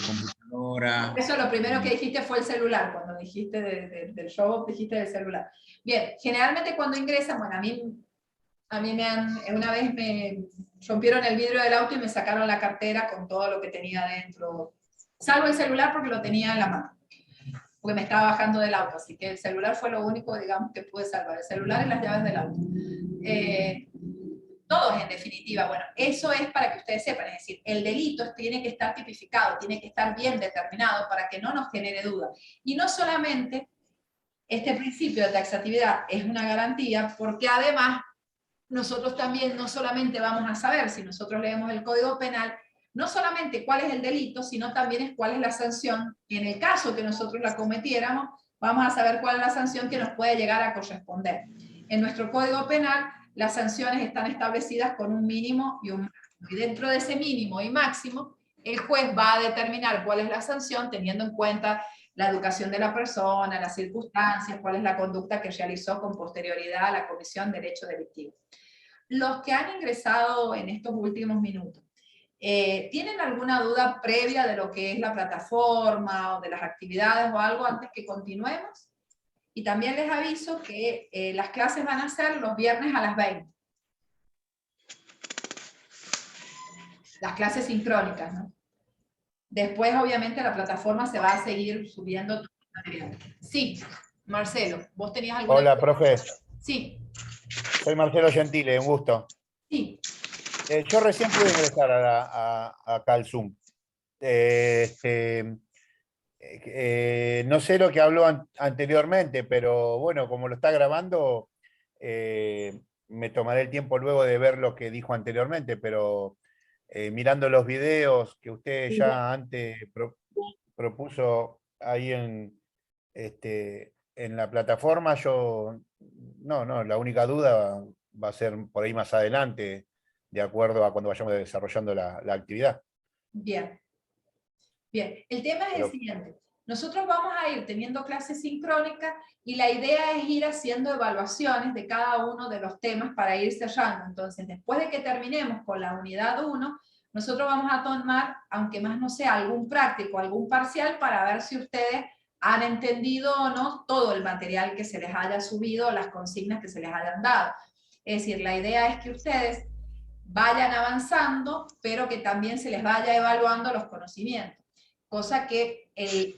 I: computadora.
A: Eso lo primero que dijiste fue el celular, cuando dijiste del robo, dijiste del celular. Bien, generalmente cuando ingresan, bueno, a mí una vez me rompieron el vidrio del auto y me sacaron la cartera con todo lo que tenía dentro, salvo el celular porque lo tenía en la mano, porque me estaba bajando del auto, así que el celular fue lo único, digamos, que pude salvar, el celular y las llaves del auto. Todos en definitiva, bueno, eso es para que ustedes sepan, es decir, el delito tiene que estar tipificado, tiene que estar bien determinado para que no nos genere duda. Y no solamente este principio de taxatividad es una garantía, porque además nosotros también no solamente vamos a saber, si nosotros leemos el Código Penal, no solamente cuál es el delito, sino también es cuál es la sanción, y en el caso que nosotros la cometiéramos, vamos a saber cuál es la sanción que nos puede llegar a corresponder. En nuestro Código Penal las sanciones están establecidas con un mínimo y un máximo. Y dentro de ese mínimo y máximo, el juez va a determinar cuál es la sanción teniendo en cuenta la educación de la persona, las circunstancias, cuál es la conducta que realizó con posterioridad a la comisión del hecho delictivo. Los que han ingresado en estos últimos minutos, ¿tienen alguna duda previa de lo que es la plataforma o de las actividades o algo antes que continuemos? Y también les aviso que las clases van a ser los viernes a las 20. Las clases sincrónicas, ¿no? Después, obviamente, la plataforma se va a seguir subiendo todo el material. Sí, Marcelo, ¿vos tenías alguna
J: Hola,
A: pregunta?
J: profe.
A: Sí.
J: Soy Marcelo Gentile, un gusto.
A: Sí.
J: Yo recién pude ingresar acá al Zoom. No sé lo que habló anteriormente, pero bueno, como lo está grabando, me tomaré el tiempo luego de ver lo que dijo anteriormente, pero mirando los videos que usted ya antes propuso ahí en la plataforma, la única duda va a ser por ahí más adelante, de acuerdo a cuando vayamos desarrollando la actividad.
A: Bien. Bien, el tema es el siguiente. Nosotros vamos a ir teniendo clases sincrónicas y la idea es ir haciendo evaluaciones de cada uno de los temas para ir cerrando. Entonces, después de que terminemos con la unidad 1, nosotros vamos a tomar, aunque más no sea, algún práctico, algún parcial, para ver si ustedes han entendido o no todo el material que se les haya subido, las consignas que se les hayan dado. Es decir, la idea es que ustedes vayan avanzando, pero que también se les vaya evaluando los conocimientos. Cosa que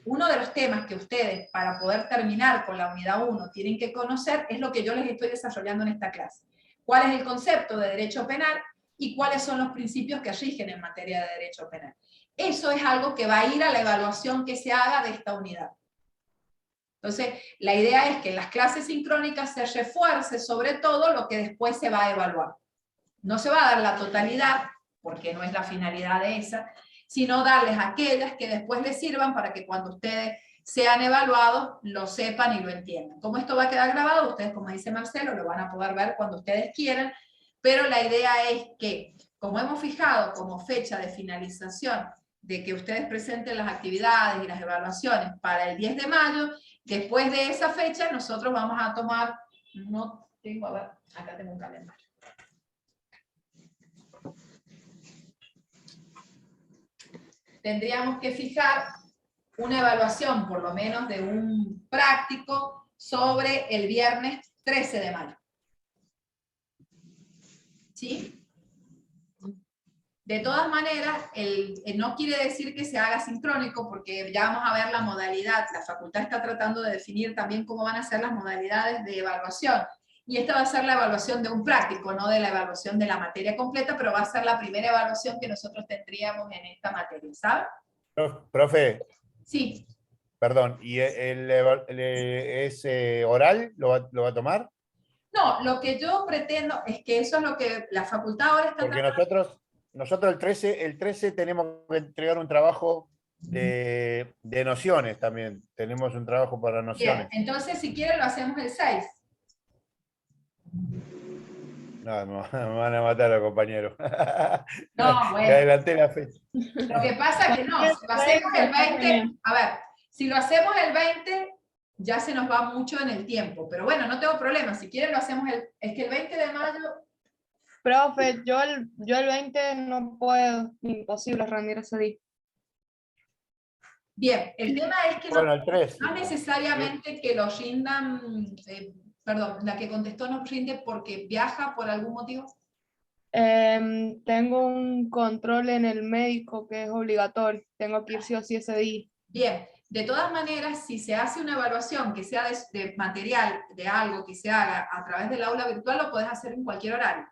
A: uno de los temas que ustedes, para poder terminar con la unidad 1, tienen que conocer, es lo que yo les estoy desarrollando en esta clase. ¿Cuál es el concepto de derecho penal y cuáles son los principios que rigen en materia de derecho penal? Eso es algo que va a ir a la evaluación que se haga de esta unidad. Entonces, la idea es que en las clases sincrónicas se refuerce sobre todo lo que después se va a evaluar. No se va a dar la totalidad, porque no es la finalidad de esa, sino darles aquellas que después les sirvan para que cuando ustedes sean evaluados, lo sepan y lo entiendan. Como esto va a quedar grabado, ustedes, como dice Marcelo, lo van a poder ver cuando ustedes quieran, pero la idea es que, como hemos fijado como fecha de finalización de que ustedes presenten las actividades y las evaluaciones para el 10 de mayo, después de esa fecha nosotros vamos a tomar, no tengo, a ver, acá tengo un calendario. Tendríamos que fijar una evaluación, por lo menos de un práctico, sobre el viernes 13 de mayo. ¿Sí? De todas maneras, no quiere decir que se haga sincrónico, porque ya vamos a ver la modalidad. La facultad está tratando de definir también cómo van a ser las modalidades de evaluación. Y esta va a ser la evaluación de un práctico, no de la evaluación de la materia completa, pero va a ser la primera evaluación que nosotros tendríamos en esta materia, ¿sabe?
J: Profe.
A: Sí.
J: Perdón, ¿y ese oral lo va a tomar?
A: No, lo que yo pretendo es que eso es lo que la facultad ahora está
J: porque
A: tratando.
J: nosotros el 13 tenemos que entregar un trabajo de nociones también. Tenemos un trabajo para nociones.
A: Bien, entonces si quieren lo hacemos el 6.
J: No, me van a matar a los compañeros.
A: No, bueno.
J: Me adelanté la fecha.
A: Lo que pasa es que no, si lo hacemos el 20, a ver, si lo hacemos el 20, ya se nos va mucho en el tiempo. Pero bueno, no tengo problema. Si quieren lo hacemos es que el 20 de mayo...
E: Profe, yo el 20 no puedo, imposible rendir ese día.
A: Bien, el tema es que
J: bueno, el 13.
A: No necesariamente que lo rindan, perdón, la que contestó no rinde porque viaja por algún motivo.
E: Tengo un control en el médico que es obligatorio, tengo que ir sí o sí ese día.
A: Bien, de todas maneras, si se hace una evaluación que sea de material, de algo que se haga a través del aula virtual, lo puedes hacer en cualquier horario.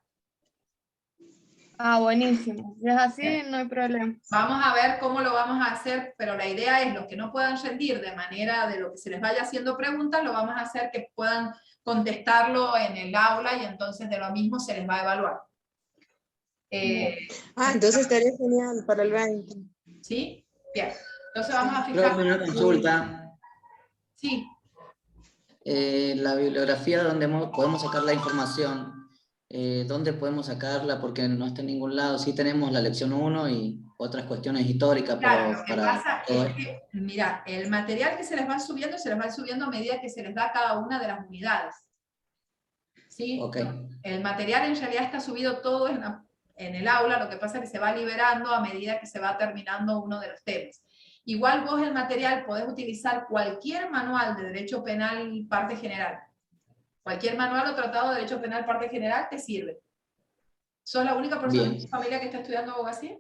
E: Ah, buenísimo. Si es así, no hay problema.
A: Vamos a ver cómo lo vamos a hacer, pero la idea es los que no puedan rendir de manera de lo que se les vaya haciendo preguntas, lo vamos a hacer que puedan contestarlo en el aula y entonces de lo mismo se les va a evaluar.
C: Entonces estaría genial para el 20.
A: ¿Sí? Bien. Entonces vamos a fijar...
K: Una consulta.
A: Sí.
K: La bibliografía donde podemos sacar la información, ¿dónde podemos sacarla? Porque no está en ningún lado. Sí tenemos la lección 1 y otras cuestiones históricas,
A: Claro,
K: pero
A: lo que
K: para
A: pasa
K: todo
A: es que, mira, el material que se les va subiendo a medida que se les da cada una de las unidades. ¿Sí?
K: Ok.
A: El material en realidad está subido todo en el aula, lo que pasa es que se va liberando a medida que se va terminando uno de los temas. Igual vos el material podés utilizar cualquier manual de Derecho Penal parte general. Cualquier manual o tratado de Derecho Penal parte general te sirve. ¿Sos la única persona
K: Bien.
A: en tu familia que está estudiando abogacía?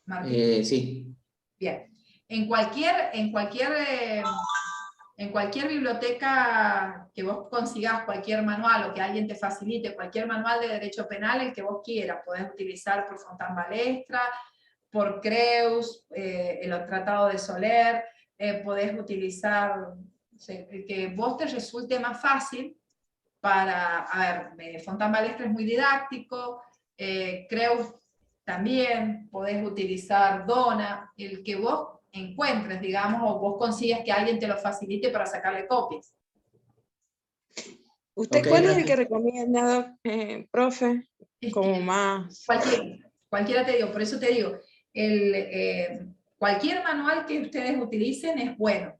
A: Martín.
K: Sí.
A: Bien. En cualquier biblioteca que vos consigas, cualquier manual o que alguien te facilite, cualquier manual de derecho penal, el que vos quieras, podés utilizar por Fontán Balestra, por Creus, el Tratado de Soler, podés utilizar el que vos te resulte más fácil para, a ver, Fontán Balestra es muy didáctico, Creus también, podés utilizar Dona, el que vos encuentres, digamos, o vos consigas que alguien te lo facilite para sacarle copias.
C: ¿Usted cuál es el que recomienda, profe? Como más...
A: Cualquiera te digo, por eso te digo, cualquier manual que ustedes utilicen es bueno.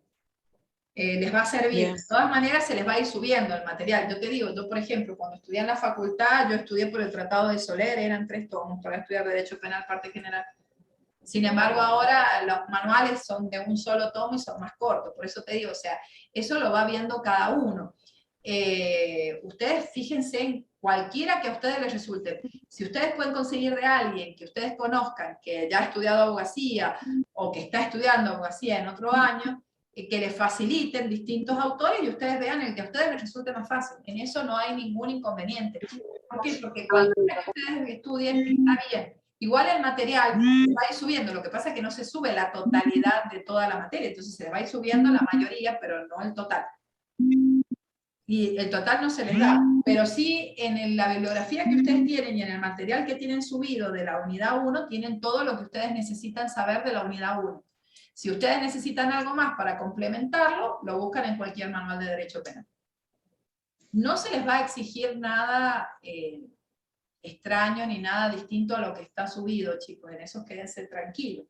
A: Les va a servir.
C: Bien.
A: De todas maneras se les va a ir subiendo el material. Yo te digo, yo por ejemplo, cuando estudié en la facultad, yo estudié por el Tratado de Soler, eran 3 tomos para estudiar Derecho Penal parte general. Sin embargo, ahora los manuales son de un solo tomo y son más cortos. Por eso te digo, o sea, eso lo va viendo cada uno. Ustedes fíjense en cualquiera que a ustedes les resulte. Si ustedes pueden conseguir de alguien que ustedes conozcan, que ya ha estudiado abogacía o que está estudiando abogacía en otro año, que les faciliten distintos autores y ustedes vean el que a ustedes les resulte más fácil. En eso no hay ningún inconveniente. ¿Por qué? Porque cualquiera que ustedes estudien está bien. Igual el material se va a ir subiendo, lo que pasa es que no se sube la totalidad de toda la materia, entonces se va a ir subiendo la mayoría, pero no el total. Y el total no se les da, pero sí en la bibliografía que ustedes tienen y en el material que tienen subido de la unidad 1, tienen todo lo que ustedes necesitan saber de la unidad 1. Si ustedes necesitan algo más para complementarlo, lo buscan en cualquier manual de derecho penal. No se les va a exigir nada extraño ni nada distinto a lo que está subido, chicos, en eso quédense tranquilos.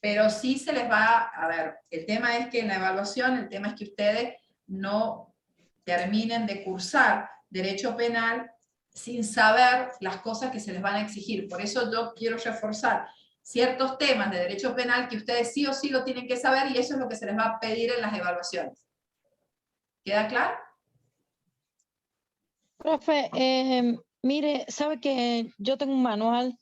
A: Pero sí se les va, a ver, el tema es que en la evaluación, el tema es que ustedes no terminen de cursar derecho penal sin saber las cosas que se les van a exigir. Por eso yo quiero reforzar ciertos temas de derecho penal que ustedes sí o sí lo tienen que saber y eso es lo que se les va a pedir en las evaluaciones. ¿Queda claro?
L: Profe, mire, sabe que yo tengo un manual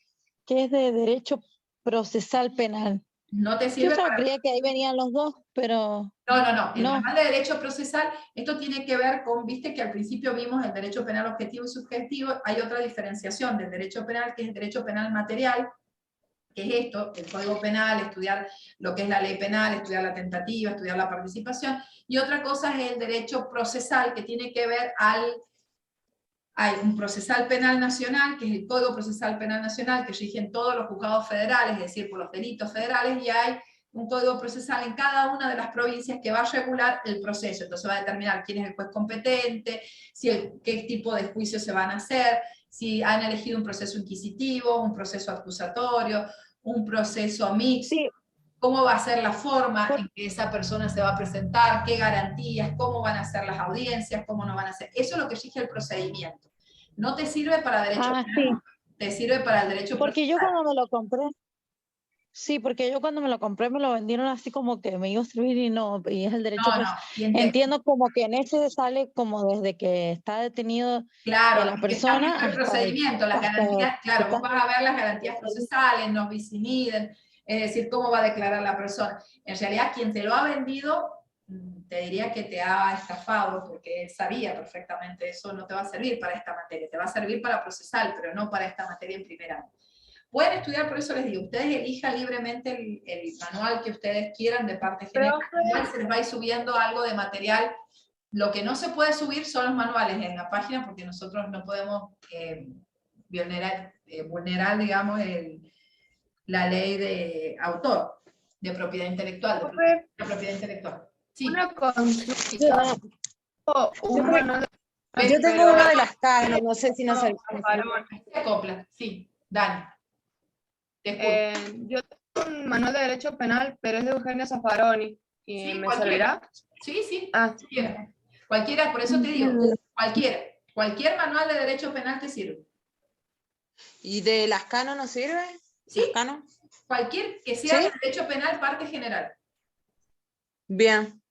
L: que es de Derecho Procesal Penal.
A: No te sirve
L: Yo
A: para...
L: creía que ahí venían los dos, pero...
A: No. El manual de derecho procesal, esto tiene que ver con, viste que al principio vimos el derecho penal objetivo y subjetivo, hay otra diferenciación del derecho penal, que es el derecho penal material, que es esto, el Código Penal, estudiar lo que es la ley penal, estudiar la tentativa, estudiar la participación, y otra cosa es el derecho procesal, que tiene que ver hay un procesal penal nacional, que es el Código Procesal Penal Nacional, que rigen todos los juzgados federales, es decir, por los delitos federales, y hay un código procesal en cada una de las provincias que va a regular el proceso. Entonces va a determinar quién es el juez competente, qué tipo de juicios se van a hacer, si han elegido un proceso inquisitivo, un proceso acusatorio, un proceso mixto, sí. Cómo va a ser la forma en que esa persona se va a presentar, qué garantías, cómo van a ser las audiencias, cómo no van a ser. Eso es lo que rige el procedimiento. No te sirve para derecho penal, sí. Te sirve para el derecho
L: porque
A: procesal.
L: Yo cuando me lo compré, sí, porque yo cuando me lo compré me lo vendieron así como que me iba a servir y es el derecho. Entiendo como que en ese sale como desde que está detenido la persona.
A: El procedimiento, las garantías, claro, vos vas a ver las garantías procesales, no bis in idem, es decir, cómo va a declarar la persona. En realidad, quien te lo ha vendido, te diría que te ha estafado, porque él sabía perfectamente eso, no te va a servir para esta materia, te va a servir para procesal, pero no para esta materia en primer año. Pueden estudiar, por eso les digo, ustedes elijan libremente el manual que ustedes quieran de parte general, se les va a ir subiendo algo de material. Lo que no se puede subir son los manuales en la página, porque nosotros no podemos vulnerar, digamos, la ley de autor, de propiedad intelectual, de propiedad intelectual. Sí.
E: Una consulta. Un manual
C: Yo tengo uno de las Cano, no sé si no se
A: acopla. Sí, Dani.
E: Yo tengo un manual de derecho penal, pero es de Eugenio Zaffaroni. ¿Y
A: sí,
E: me servirá?
A: Sí, sí.
E: Ah.
A: Cualquiera, por eso te digo, cualquier manual de derecho penal te sirve.
C: ¿Y de las Cano no sirve?
A: Sí.
C: ¿Las Cano?
A: Cualquier que sea
C: ¿Sí?
A: de derecho penal, parte general.
C: Bien.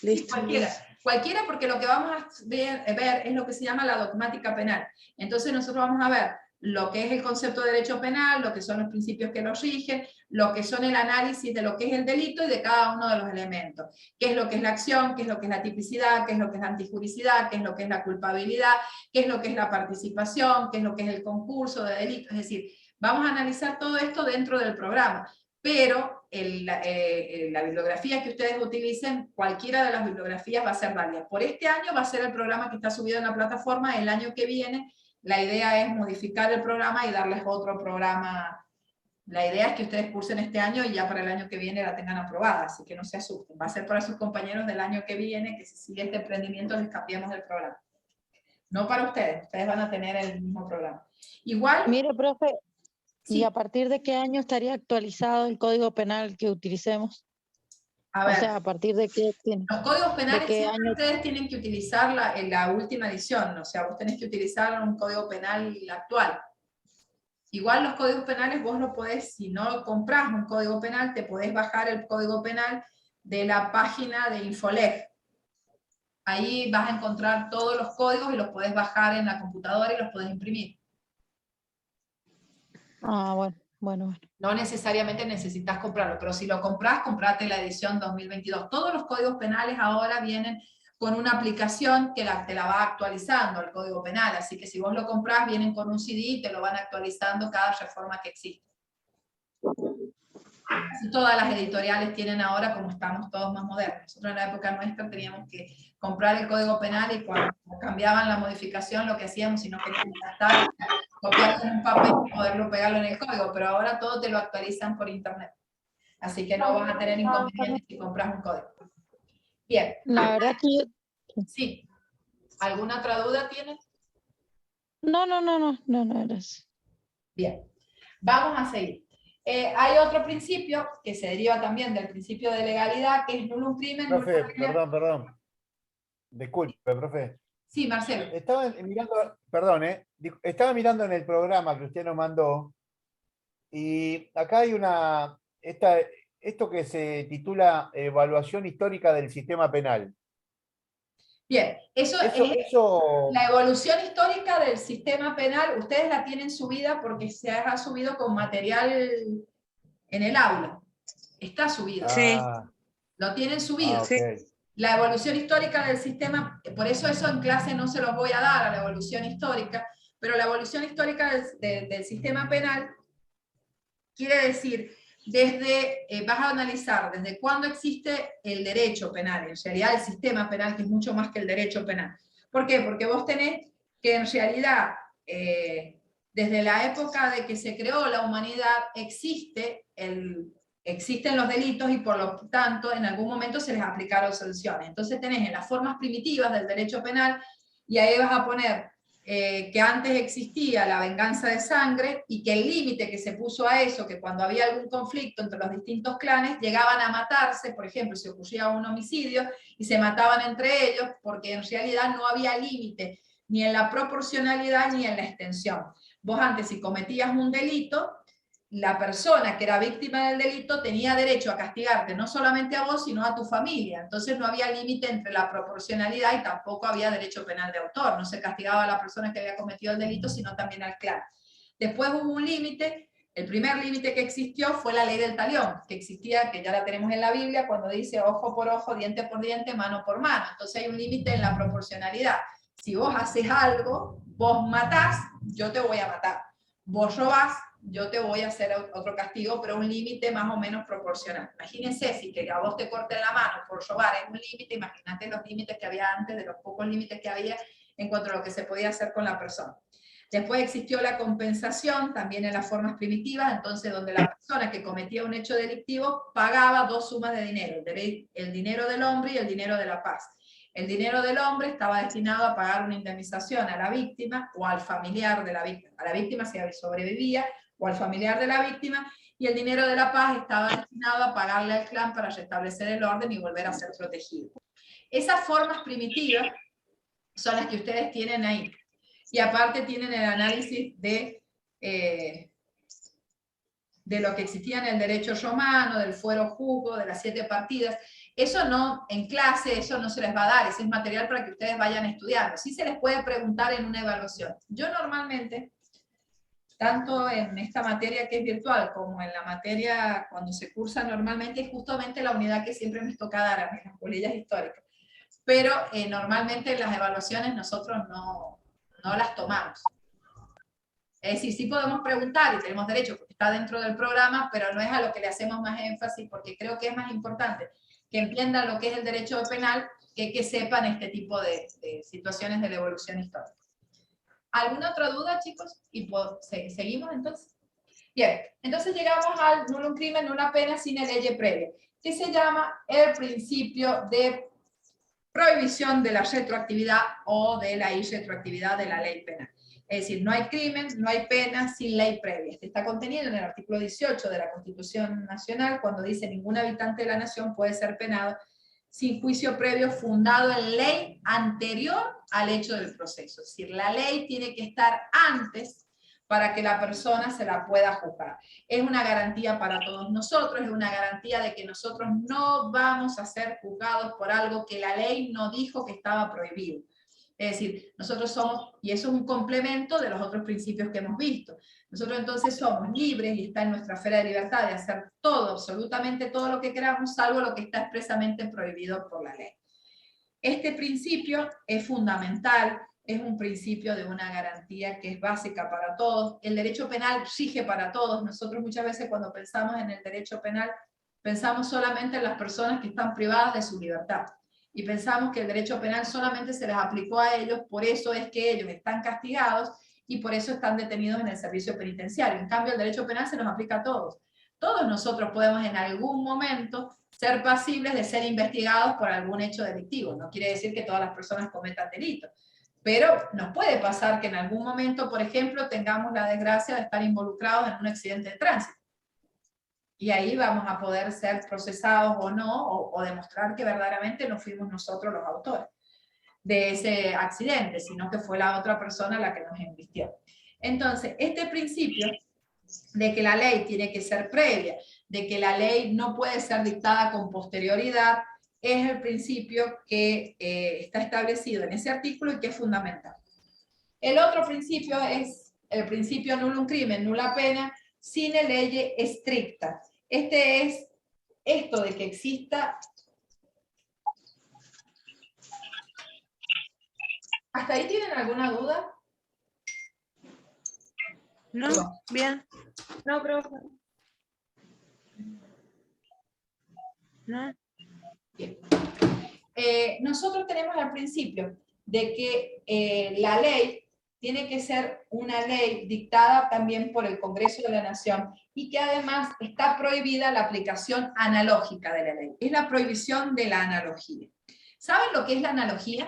C: Listo.
A: Sí, cualquiera, porque lo que vamos a ver es lo que se llama la dogmática penal. Entonces nosotros vamos a ver lo que es el concepto de derecho penal, lo que son los principios que lo rigen, lo que son el análisis de lo que es el delito y de cada uno de los elementos. ¿Qué es lo que es la acción? ¿Qué es lo que es la tipicidad? ¿Qué es lo que es la antijuricidad? ¿Qué es lo que es la culpabilidad? ¿Qué es lo que es la participación? ¿Qué es lo que es el concurso de delito? Es decir, vamos a analizar todo esto dentro del programa, pero la bibliografía que ustedes utilicen, cualquiera de las bibliografías va a ser válida. Por este año va a ser el programa que está subido en la plataforma. El año que viene la idea es modificar el programa y darles otro programa. La idea es que ustedes cursen este año y ya para el año que viene la tengan aprobada, así que no se asusten. Va a ser para sus compañeros del año que viene, que si sigue este emprendimiento les cambiamos el programa. No para ustedes, ustedes van a tener el mismo programa. Igual...
L: Mire, profe,
A: sí.
L: ¿Y a partir de qué año estaría actualizado el Código Penal que utilicemos?
A: A ver,
L: o sea, ¿a partir de qué tiene?
A: Los códigos penales siempre
L: año?
A: ustedes tienen que utilizar la última edición, o sea, vos tenés que utilizar un código penal actual. Igual los códigos penales vos lo podés, si no compras un código penal, te podés bajar el código penal de la página de Infoleg. Ahí vas a encontrar todos los códigos y los podés bajar en la computadora y los podés imprimir.
L: Ah, bueno.
A: No necesariamente necesitas comprarlo, pero si lo compras, comprate la edición 2022. Todos los códigos penales ahora vienen con una aplicación que te la va actualizando el código penal, así que si vos lo compras, vienen con un CD y te lo van actualizando cada reforma que existe. Así todas las editoriales tienen ahora, como estamos todos más modernos. Nosotros en la época nuestra teníamos que comprar el código penal y cuando cambiaban la modificación, lo que hacíamos, si no queríamos gastar, copiarlo en un papel y poderlo pegarlo en el código, pero ahora todo te lo actualizan por internet. Así que no vas a tener inconvenientes si compras un código. Bien.
L: La verdad que yo...
A: Sí. ¿Alguna otra duda tienes?
L: No, gracias.
A: Bien. Vamos a seguir. Hay otro principio que se deriva también del principio de legalidad, que es nullum crimen.
J: Profe, perdón. Disculpe, profe.
A: Sí, Marcelo.
J: Estaba mirando, estaba mirando en el programa que usted nos mandó y acá hay esto que se titula Evaluación Histórica del Sistema Penal.
A: Bien, eso es la evolución histórica del sistema penal. Ustedes la tienen subida porque se ha subido con material en el aula. Está subido.
C: Sí.
A: Lo tienen subido.
J: Okay.
A: La evolución histórica del sistema, por eso en clase no se los voy a dar a la evolución histórica, pero la evolución histórica del sistema penal quiere decir, vas a analizar desde cuándo existe el derecho penal, en realidad el sistema penal, que es mucho más que el derecho penal. ¿Por qué? Porque vos tenés que en realidad, desde la época de que se creó la humanidad, existen los delitos y por lo tanto en algún momento se les aplicaron sanciones. Entonces tenés en las formas primitivas del derecho penal y ahí vas a poner que antes existía la venganza de sangre y que el límite que se puso a eso, que cuando había algún conflicto entre los distintos clanes, llegaban a matarse, por ejemplo, si ocurría un homicidio y se mataban entre ellos porque en realidad no había límite ni en la proporcionalidad ni en la extensión. Vos antes si cometías un delito, la persona que era víctima del delito tenía derecho a castigarte no solamente a vos, sino a tu familia. Entonces no había límite entre la proporcionalidad y tampoco había derecho penal de autor. No se castigaba a la persona que había cometido el delito, sino también al clan. Después hubo un límite. El primer límite que existió fue la ley del talión, que existía, que ya la tenemos en la Biblia, cuando dice ojo por ojo, diente por diente, mano por mano. Entonces hay un límite en la proporcionalidad. Si vos haces algo, vos matás, yo te voy a matar. Vos robás, yo te voy a hacer otro castigo, pero un límite más o menos proporcional. Imagínense, si que a vos te corten la mano por robar es un límite, imagínate los límites que había antes, de los pocos límites que había en cuanto a lo que se podía hacer con la persona. Después existió la compensación, también en las formas primitivas, entonces donde la persona que cometía un hecho delictivo pagaba dos sumas de dinero, el dinero del hombre y el dinero de la paz. El dinero del hombre estaba destinado a pagar una indemnización a la víctima o al familiar de la víctima, a la víctima si sobrevivía, o al familiar de la víctima, y el dinero de la paz estaba destinado a pagarle al clan para restablecer el orden y volver a ser protegido. Esas formas primitivas son las que ustedes tienen ahí. Y aparte tienen el análisis de lo que existía en el derecho romano, del fuero juzgo, de las 7 partidas. Eso no, en clase, eso no se les va a dar, ese es material para que ustedes vayan estudiando. Sí se les puede preguntar en una evaluación. Yo normalmente, tanto en esta materia que es virtual, como en la materia cuando se cursa normalmente, es justamente la unidad que siempre me toca dar a mí, las bolillas históricas. Pero normalmente en las evaluaciones nosotros no las tomamos. Es decir, sí podemos preguntar y tenemos derecho porque está dentro del programa, pero no es a lo que le hacemos más énfasis porque creo que es más importante que entiendan lo que es el derecho penal que sepan este tipo de situaciones de la evolución histórica. ¿Alguna otra duda, chicos? ¿Y seguimos entonces? Bien, entonces llegamos al nulo crimen, nula pena sine lege previa, que se llama el principio de prohibición de la retroactividad o de la irretroactividad de la ley penal. Es decir, no hay crimen, no hay pena sin ley previa. Este está contenido en el artículo 18 de la Constitución Nacional, cuando dice ningún habitante de la nación puede ser penado sin juicio previo fundado en ley anterior al hecho del proceso. Es decir, la ley tiene que estar antes para que la persona se la pueda juzgar. Es una garantía para todos nosotros, es una garantía de que nosotros no vamos a ser juzgados por algo que la ley no dijo que estaba prohibido. Es decir, nosotros somos, y eso es un complemento de los otros principios que hemos visto, nosotros entonces somos libres y está en nuestra esfera de libertad de hacer todo, absolutamente todo lo que queramos, salvo lo que está expresamente prohibido por la ley. Este principio es fundamental, es un principio de una garantía que es básica para todos. El derecho penal rige para todos. Nosotros muchas veces cuando pensamos en el derecho penal, pensamos solamente en las personas que están privadas de su libertad. Y pensamos que el derecho penal solamente se les aplicó a ellos, por eso es que ellos están castigados y por eso están detenidos en el servicio penitenciario. En cambio, el derecho penal se nos aplica a todos. Todos nosotros podemos en algún momento ser pasibles de ser investigados por algún hecho delictivo. No quiere decir que todas las personas cometan delitos, pero nos puede pasar que en algún momento, por ejemplo, tengamos la desgracia de estar involucrados en un accidente de tránsito. Y ahí vamos a poder ser procesados o no, o demostrar que verdaderamente no fuimos nosotros los autores de ese accidente, sino que fue la otra persona la que nos embistió. Entonces, este principio de que la ley tiene que ser previa, de que la ley no puede ser dictada con posterioridad, es el principio que está establecido en ese artículo y que es fundamental. El otro principio es el principio nullum crimen, nula pena, sine lege stricta. Este es esto de que exista. ¿Hasta ahí tienen alguna duda?
C: No, bien.
D: No, profe.
C: No.
A: Bien. Nosotros tenemos el principio de que la ley tiene que ser una ley dictada también por el Congreso de la Nación y que además está prohibida la aplicación analógica de la ley. Es la prohibición de la analogía. ¿Saben lo que es la analogía?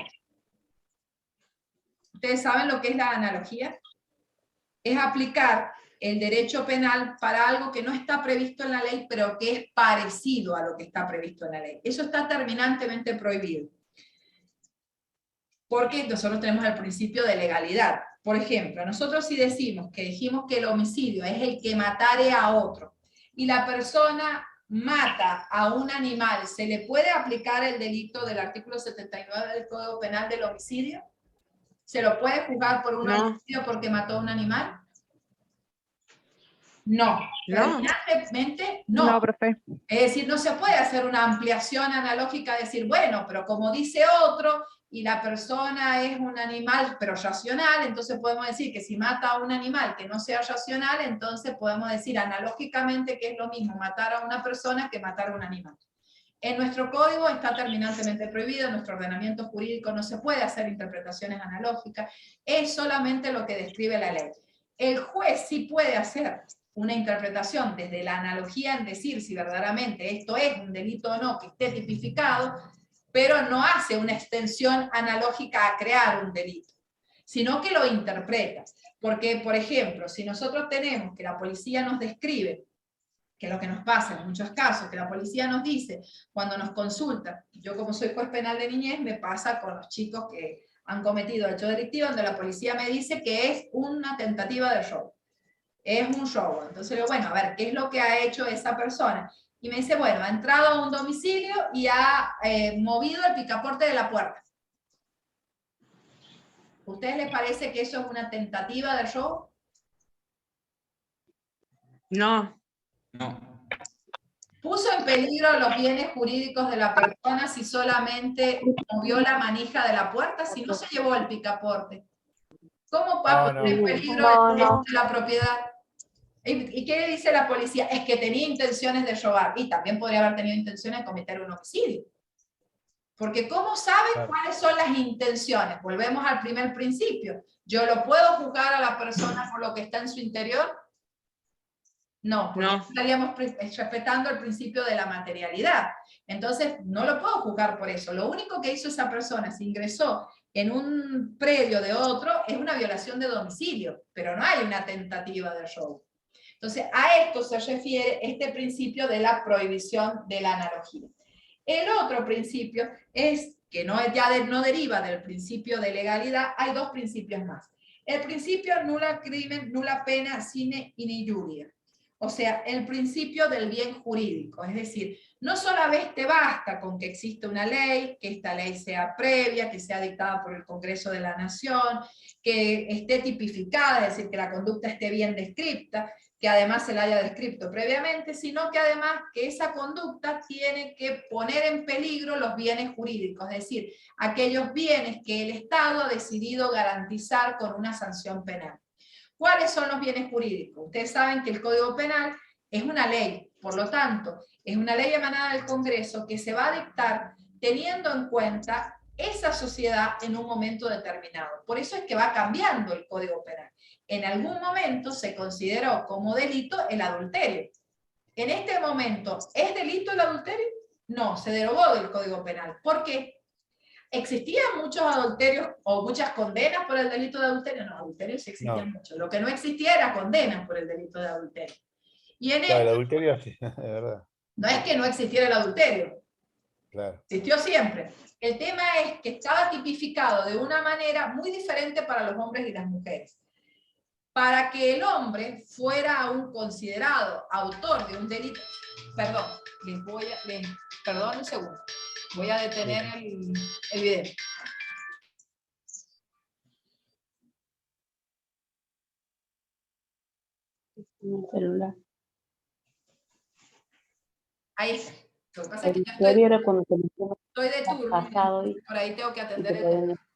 A: ¿Ustedes saben lo que es la analogía? Es aplicar el derecho penal para algo que no está previsto en la ley, pero que es parecido a lo que está previsto en la ley. Eso está terminantemente prohibido. Porque nosotros tenemos el principio de legalidad. Por ejemplo, nosotros si dijimos que el homicidio es el que matare a otro, y la persona mata a un animal, ¿se le puede aplicar el delito del artículo 79 del Código Penal del homicidio? ¿Se lo puede juzgar por un homicidio porque mató a un animal? No, terminantemente no.
H: No, profe.
A: Es decir, no se puede hacer una ampliación analógica, decir, bueno, pero como dice otro, y la persona es un animal, pero racional, entonces podemos decir que si mata a un animal que no sea racional, entonces podemos decir analógicamente que es lo mismo matar a una persona que matar a un animal. En nuestro código está terminantemente prohibido, en nuestro ordenamiento jurídico no se puede hacer interpretaciones analógicas, es solamente lo que describe la ley. El juez sí puede hacer una interpretación desde la analogía en decir si verdaderamente esto es un delito o no que esté tipificado, pero no hace una extensión analógica a crear un delito, sino que lo interpreta. Porque, por ejemplo, si nosotros tenemos que la policía nos describe, que es lo que nos pasa en muchos casos, que la policía nos dice, cuando nos consulta, yo como soy juez penal de niñez, me pasa con los chicos que han cometido hecho delictivo, donde la policía me dice que es una tentativa de robo. Es un robo. Entonces digo, bueno, a ver, ¿qué es lo que ha hecho esa persona? Y me dice, bueno, ha entrado a un domicilio y ha movido el picaporte de la puerta. ¿A ustedes les parece que eso es una tentativa de robo?
C: No.
I: No.
A: ¿Puso en peligro los bienes jurídicos de la persona si solamente movió la manija de la puerta, si no se llevó el picaporte? ¿Cómo va a poner en peligro el derecho de la propiedad? ¿Y qué dice la policía? Es que tenía intenciones de robar, y también podría haber tenido intenciones de cometer un homicidio. Porque ¿cómo saben cuáles son las intenciones? Volvemos al primer principio. ¿Yo lo puedo juzgar a la persona por lo que está en su interior? No, porque estaríamos respetando el principio de la materialidad. Entonces, no lo puedo juzgar por eso. Lo único que hizo esa persona, se ingresó en un predio de otro, es una violación de domicilio, pero no hay una tentativa de robo. Entonces, a esto se refiere este principio de la prohibición de la analogía. El otro principio es, que no deriva del principio de legalidad, hay dos principios más. El principio nula crimen, nula pena, sine iniuria. O sea, el principio del bien jurídico, es decir, no solamente basta con que exista una ley, que esta ley sea previa, que sea dictada por el Congreso de la Nación, que esté tipificada, es decir, que la conducta esté bien descripta, que además se la haya descrito previamente, sino que además que esa conducta tiene que poner en peligro los bienes jurídicos, es decir, aquellos bienes que el Estado ha decidido garantizar con una sanción penal. ¿Cuáles son los bienes jurídicos? Ustedes saben que el Código Penal es una ley, por lo tanto, es una ley emanada del Congreso que se va a dictar teniendo en cuenta esa sociedad en un momento determinado. Por eso es que va cambiando el Código Penal. En algún momento se consideró como delito el adulterio. En este momento, ¿es delito el adulterio? No, se derogó del Código Penal. ¿Por qué? ¿Existían muchos adulterios o muchas condenas por el delito de adulterio? No, adulterios sí existían muchos. Lo que no existía era condenas por el delito de adulterio. Y en
J: el adulterio sí, es verdad.
A: No es que no existiera el adulterio.
J: Claro.
A: Existió siempre. El tema es que estaba tipificado de una manera muy diferente para los hombres y las mujeres. Para que el hombre fuera aún considerado autor de un delito, perdón un segundo, voy a detener el video.
H: Un celular.
A: Ahí está. Lo que pasa es que yo estoy de turno, por ahí tengo que atender el tema.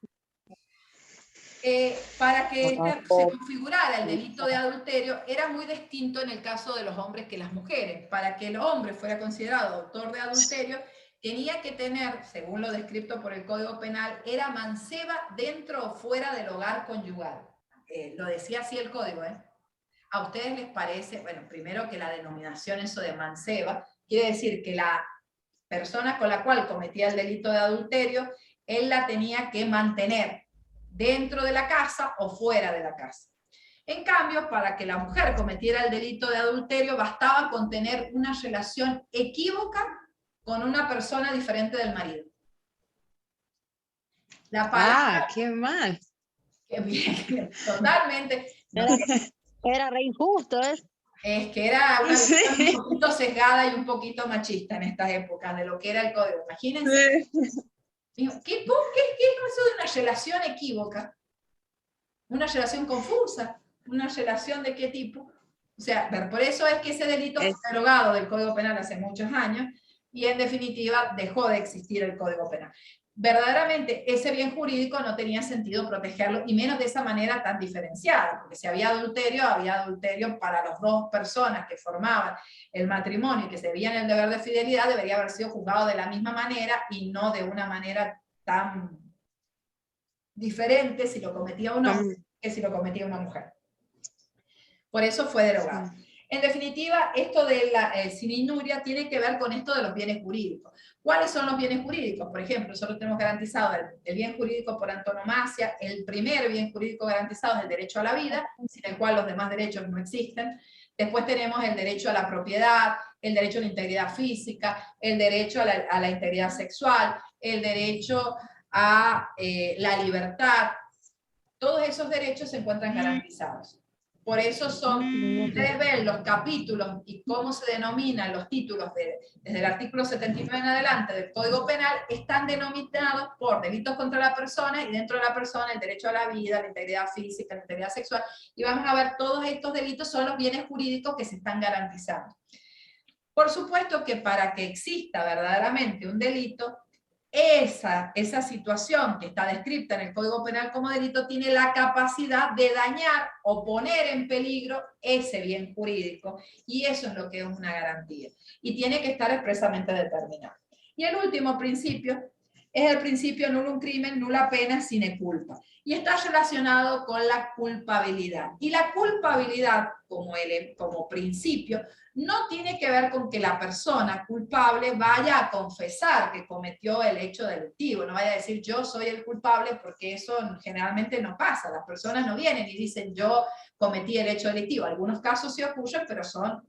A: Para que se configurara el delito de adulterio, era muy distinto en el caso de los hombres que las mujeres. Para que el hombre fuera considerado autor de adulterio, tenía que tener, según lo descrito por el Código Penal, era manceba dentro o fuera del hogar conyugal. Lo decía así el Código, ¿eh? ¿A ustedes les parece? Bueno, primero que la denominación eso de manceba, quiere decir que la persona con la cual cometía el delito de adulterio, él la tenía que mantener dentro de la casa o fuera de la casa. En cambio, para que la mujer cometiera el delito de adulterio, bastaba con tener una relación equívoca con una persona diferente del marido. La palabra,
C: qué mal.
A: Qué bien, totalmente.
L: Era re injusto, ¿eh?
A: Es que era una visión un poquito sesgada y un poquito machista en estas épocas de lo que era el código. Imagínense. Digo, ¿qué es eso de una relación equívoca? ¿Una relación confusa? ¿Una relación de qué tipo? O sea, por eso es que ese delito fue derogado del Código Penal hace muchos años y en definitiva dejó de existir el Código Penal. Verdaderamente ese bien jurídico no tenía sentido protegerlo y menos de esa manera tan diferenciada, porque si había adulterio para las dos personas que formaban el matrimonio y que se veían el deber de fidelidad, debería haber sido juzgado de la misma manera y no de una manera tan diferente si lo cometía un hombre que si lo cometía una mujer. Por eso fue derogado. En definitiva, esto de la sin inuria tiene que ver con esto de los bienes jurídicos. ¿Cuáles son los bienes jurídicos? Por ejemplo, nosotros tenemos garantizado el bien jurídico por antonomasia, el primer bien jurídico garantizado es el derecho a la vida, sin el cual los demás derechos no existen. Después tenemos el derecho a la propiedad, el derecho a la integridad física, el derecho a la integridad sexual, el derecho a la libertad. Todos esos derechos se encuentran garantizados. Por eso ustedes ven los capítulos y cómo se denominan los títulos desde el artículo 79 en adelante del Código Penal, están denominados por delitos contra la persona, y dentro de la persona el derecho a la vida, la integridad física, la integridad sexual, y vamos a ver todos estos delitos son los bienes jurídicos que se están garantizando. Por supuesto que para que exista verdaderamente un delito, esa situación que está descrita en el Código Penal como delito tiene la capacidad de dañar o poner en peligro ese bien jurídico, y eso es lo que es una garantía, y tiene que estar expresamente determinado. Y el último principio es el principio nullum crimen, nulla pena, sine culpa, y está relacionado con la culpabilidad. Y la culpabilidad como principio no tiene que ver con que la persona culpable vaya a confesar que cometió el hecho delictivo, no vaya a decir yo soy el culpable, porque eso generalmente no pasa. Las personas no vienen y dicen yo cometí el hecho delictivo. Algunos casos sí ocurren, pero son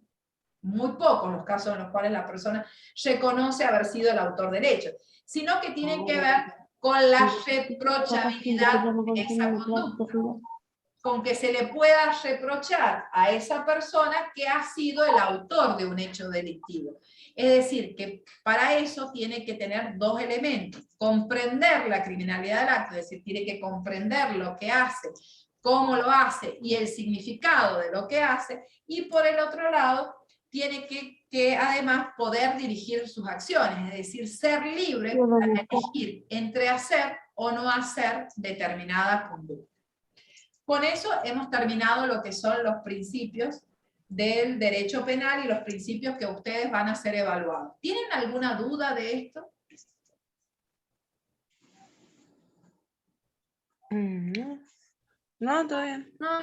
A: muy pocos los casos en los cuales la persona reconoce haber sido el autor del hecho, sino que tienen que ver con la reprochabilidad de esa conducta, con que se le pueda reprochar a esa persona que ha sido el autor de un hecho delictivo. Es decir, que para eso tiene que tener dos elementos: comprender la criminalidad del acto, es decir, tiene que comprender lo que hace, cómo lo hace y el significado de lo que hace, y por el otro lado, tiene que además poder dirigir sus acciones, es decir, ser libre para elegir entre hacer o no hacer determinada conducta. Con eso hemos terminado lo que son los principios del derecho penal y los principios que ustedes van a ser evaluados. ¿Tienen alguna duda de esto?
C: No, todo bien.
A: No.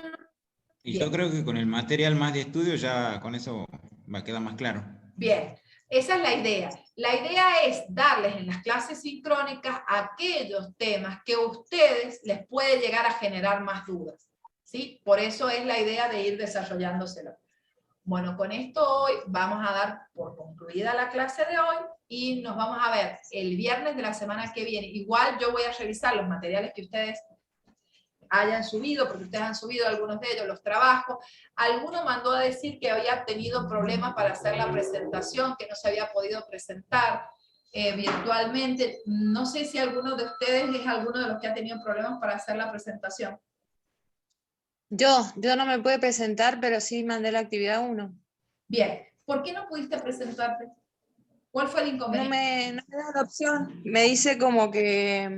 I: Y yo creo que con el material más de estudio ya con eso va a quedar más claro.
A: Bien, esa es la idea. La idea es darles en las clases sincrónicas aquellos temas que a ustedes les puede llegar a generar más dudas, ¿sí? Por eso es la idea de ir desarrollándoselo. Bueno, con esto hoy vamos a dar por concluida la clase de hoy y nos vamos a ver el viernes de la semana que viene. Igual yo voy a revisar los materiales que ustedes hayan subido, porque ustedes han subido algunos de ellos, los trabajos. Alguno mandó a decir que había tenido problemas para hacer la presentación, que no se había podido presentar virtualmente. No sé si alguno de ustedes es alguno de los que ha tenido problemas para hacer la presentación.
C: Yo no me pude presentar, pero sí mandé la actividad 1.
A: Bien, ¿por qué no pudiste presentarte? ¿Cuál fue el inconveniente?
C: No me da la opción. Me dice como que,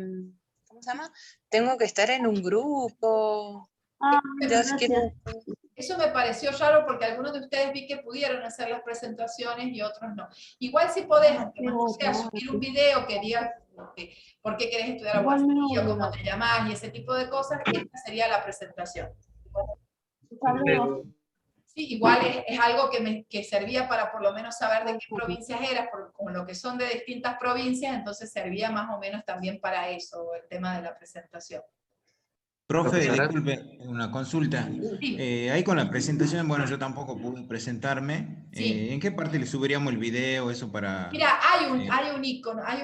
C: ¿cómo se llama? Tengo que estar en un grupo.
A: Eso me pareció raro porque algunos de ustedes vi que pudieron hacer las presentaciones y otros no. Igual si podés, aunque no sea subir un video que diga por qué querés estudiar abogacía, cómo te llamás y ese tipo de cosas, esta sería la presentación. Sí, igual es algo que servía para por lo menos saber de qué provincias eras, como lo que son de distintas provincias, entonces servía más o menos también para eso, el tema de la presentación.
I: Profe, disculpe, una consulta.
A: Sí.
I: Ahí con la presentación, bueno, yo tampoco pude presentarme.
A: Sí.
I: ¿En qué parte le subiríamos el video, eso para...?
A: Mira, hay un icono, hay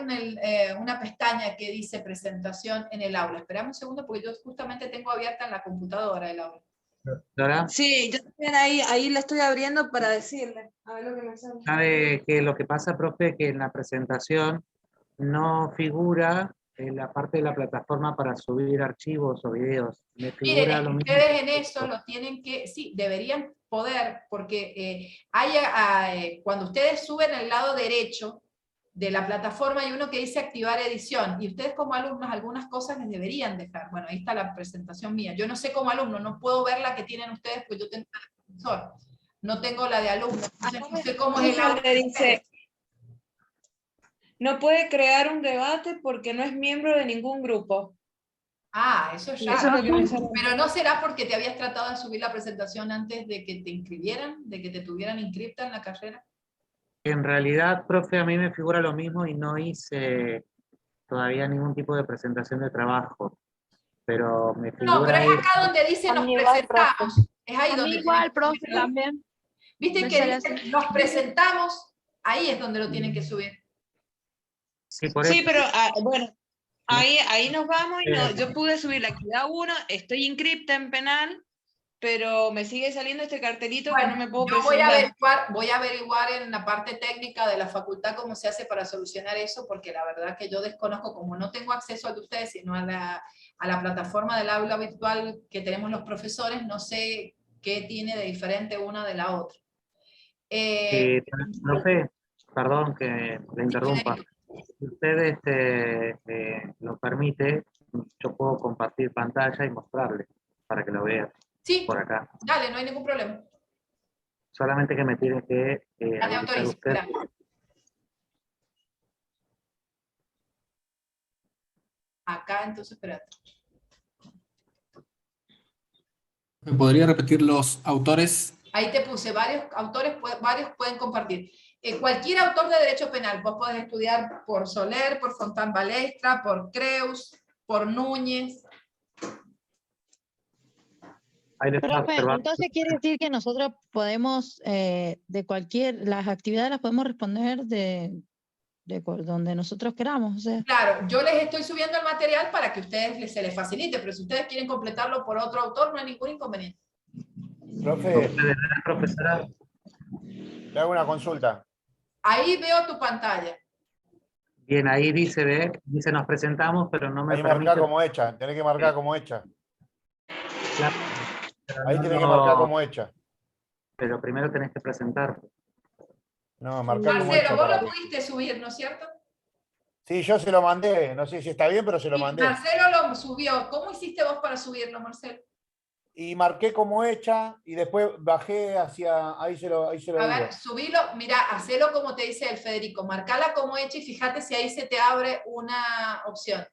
A: una pestaña que dice presentación en el aula. Esperame un segundo porque yo justamente tengo abierta en la computadora el aula.
B: ¿Dora?
C: Sí, yo también ahí la estoy abriendo para decirle. A ver lo que me sale.
B: Sabe que lo que pasa, profe, que en la presentación no figura en la parte de la plataforma para subir archivos o videos.
A: Miren, ustedes en eso lo tienen que, sí, deberían poder, porque cuando ustedes suben al lado derecho de la plataforma hay uno que dice activar edición, y ustedes como alumnos algunas cosas les deberían dejar. Bueno, ahí está la presentación mía. Yo no sé como alumno, no puedo ver la que tienen ustedes, porque yo tengo la de profesor, no tengo la de alumno. Entonces, no sé cómo es el audio.
C: Dice, no puede crear un debate porque no es miembro de ningún grupo.
A: Ah, eso ya.
C: Eso es lo que me sale.
A: Pero ¿no será porque te habías tratado de subir la presentación antes de que te inscribieran, de que te tuvieran inscripta en la carrera?
B: En realidad, profe, a mí me figura lo mismo y no hice todavía ningún tipo de presentación de trabajo. Pero me figura.
A: No, pero es acá donde dice nos presentamos. Es ahí donde
C: igual, profe, también.
A: ¿Viste que dice nos presentamos? Ahí es donde lo tienen que subir.
B: Sí, por eso.
C: Sí, pero bueno, ahí nos vamos y yo pude subir la actividad 1, estoy inscripta en penal, pero me sigue saliendo este cartelito que no me puedo presentar.
A: Voy a averiguar en la parte técnica de la facultad cómo se hace para solucionar eso, porque la verdad que yo desconozco, como no tengo acceso a ustedes, sino a la plataforma del aula virtual que tenemos los profesores, no sé qué tiene de diferente una de la otra.
B: Profe, perdón que le interrumpa. Si usted lo permite, yo puedo compartir pantalla y mostrarle para que lo vea.
A: Sí,
B: por acá.
A: Dale, no hay ningún problema.
B: Solamente que me tiene que habilitar usted.
A: Acá, entonces, espérate.
M: ¿Me podría repetir los autores?
A: Ahí te puse varios autores, varios pueden compartir. Cualquier autor de derecho penal, vos podés estudiar por Soler, por Fontán Balestra, por Creus, por Núñez.
L: Profe, entonces quiere decir que nosotros podemos, las actividades las podemos responder de donde nosotros queramos. O sea.
A: Claro, yo les estoy subiendo el material para que a ustedes se les facilite, pero si ustedes quieren completarlo por otro autor, no hay ningún inconveniente.
J: Profe,
B: profesora,
J: le hago una consulta.
A: Ahí veo tu pantalla.
B: Bien, ahí dice nos presentamos, pero no me permite.
J: Marcar como hecha, tenés que marcar como hecha.
B: Claro,
J: ahí tenés que marcar como hecha.
B: Pero primero tenés que presentarte.
J: No, marcar como
A: Marcelo,
J: hecha.
A: vos lo pudiste subir, ¿no es cierto?
J: Sí, yo se lo mandé. No sé si está bien, pero se lo mandé.
A: Marcelo lo subió. ¿Cómo hiciste vos para subirlo, Marcelo?
J: Y marqué como hecha y después bajé hacia... Ahí se lo
A: A
J: digo.
A: ver, subilo. Mira, hacelo como te dice el Federico. Marcala como hecha y fíjate si ahí se te abre una opción.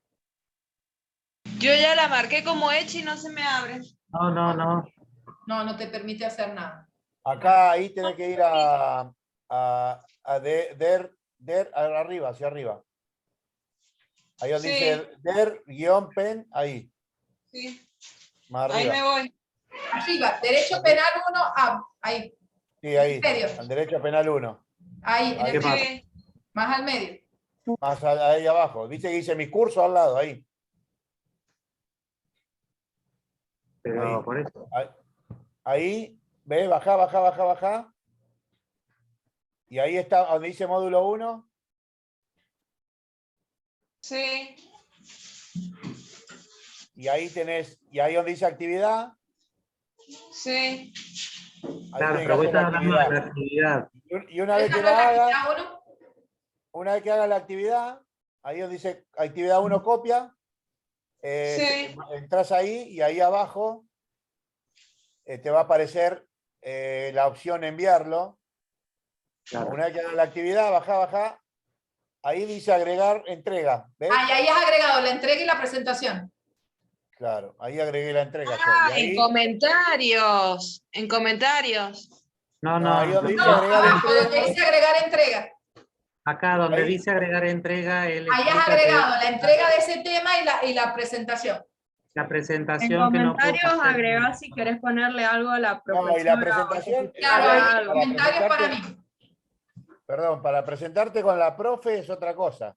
C: Yo ya la marqué como hecha y no se me abre.
B: No.
A: No te permite hacer nada.
J: Acá, ahí tenés que ir a arriba, hacia arriba. Ahí donde dice der-pen, ahí.
C: Sí.
J: Más
C: arriba. Ahí me voy.
A: Arriba, derecho penal 1, ahí.
J: Sí, ahí. Al derecho penal 1.
A: Ahí, en el medio. Más al medio.
J: Más ahí abajo. Viste que dice mi curso al lado, ahí.
B: Pero
J: ahí.
B: por eso.
J: Ahí, ve, baja. Y ahí está, donde dice módulo 1.
C: Sí.
J: Y ahí tenés, y ahí donde dice actividad.
C: Sí.
B: Claro, pero voy a estar hablando de la actividad.
J: Y una vez que la hagas, una vez que hagas la actividad, ahí donde dice actividad 1 copia, entras ahí y ahí abajo te va a aparecer la opción enviarlo. Claro. Una vez que hagas la actividad, baja. Ahí dice agregar entrega. ¿Ves?
A: Y ahí has agregado la entrega y la presentación.
J: Claro, ahí agregué la entrega.
C: Ahí... En comentarios.
B: No.
J: Ahí donde dice agregar
A: entrega. Donde dice agregar entrega.
B: Acá donde dice agregar entrega.
A: Ahí has agregado la entrega de ese tema y la presentación.
B: La presentación.
E: En comentarios agregás si querés ponerle algo a la profesora.
J: No, y la presentación.
A: Claro, comentarios para mí.
J: Perdón, para presentarte con la profe es otra cosa.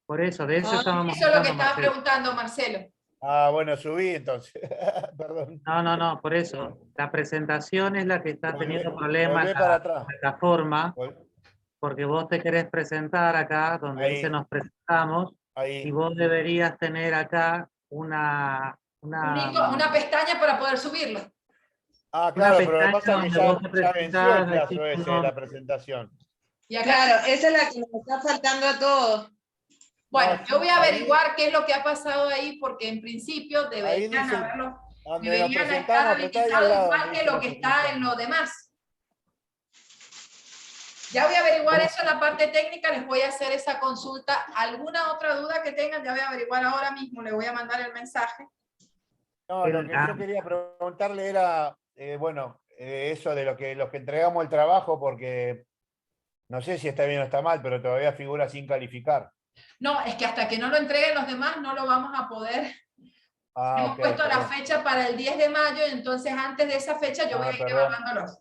B: Por eso, de eso estábamos.
A: Eso es lo que estaba preguntando Marcelo.
J: Ah, bueno, subí entonces. Perdón.
B: No, por eso. La presentación es la que está teniendo problemas en
J: para
B: la plataforma, porque vos te querés presentar acá, donde dice nos presentamos, y vos deberías tener acá una
A: pestaña para poder subirlo.
J: Ah, claro, pero lo que pasa es que ya venció el plazo ese de la presentación.
A: Y acá,
C: claro, esa es la que nos está faltando a todos.
A: Bueno, yo voy a averiguar qué es lo que ha pasado ahí, porque en principio deberían haberlo, deberían estar habilitados igual que lo que está en lo demás. Ya voy a averiguar eso en la parte técnica, les voy a hacer esa consulta. ¿Alguna otra duda que tengan? Ya voy a averiguar ahora mismo, les voy a mandar el mensaje.
J: No, lo que yo quería preguntarle era, bueno, eso de los que entregamos el trabajo, porque no sé si está bien o está mal, pero todavía figura sin calificar.
A: No, es que hasta que no lo entreguen los demás no lo vamos a poder. Hemos puesto la fecha para el 10 de mayo, y entonces antes de esa fecha yo voy a ir evaluándolos.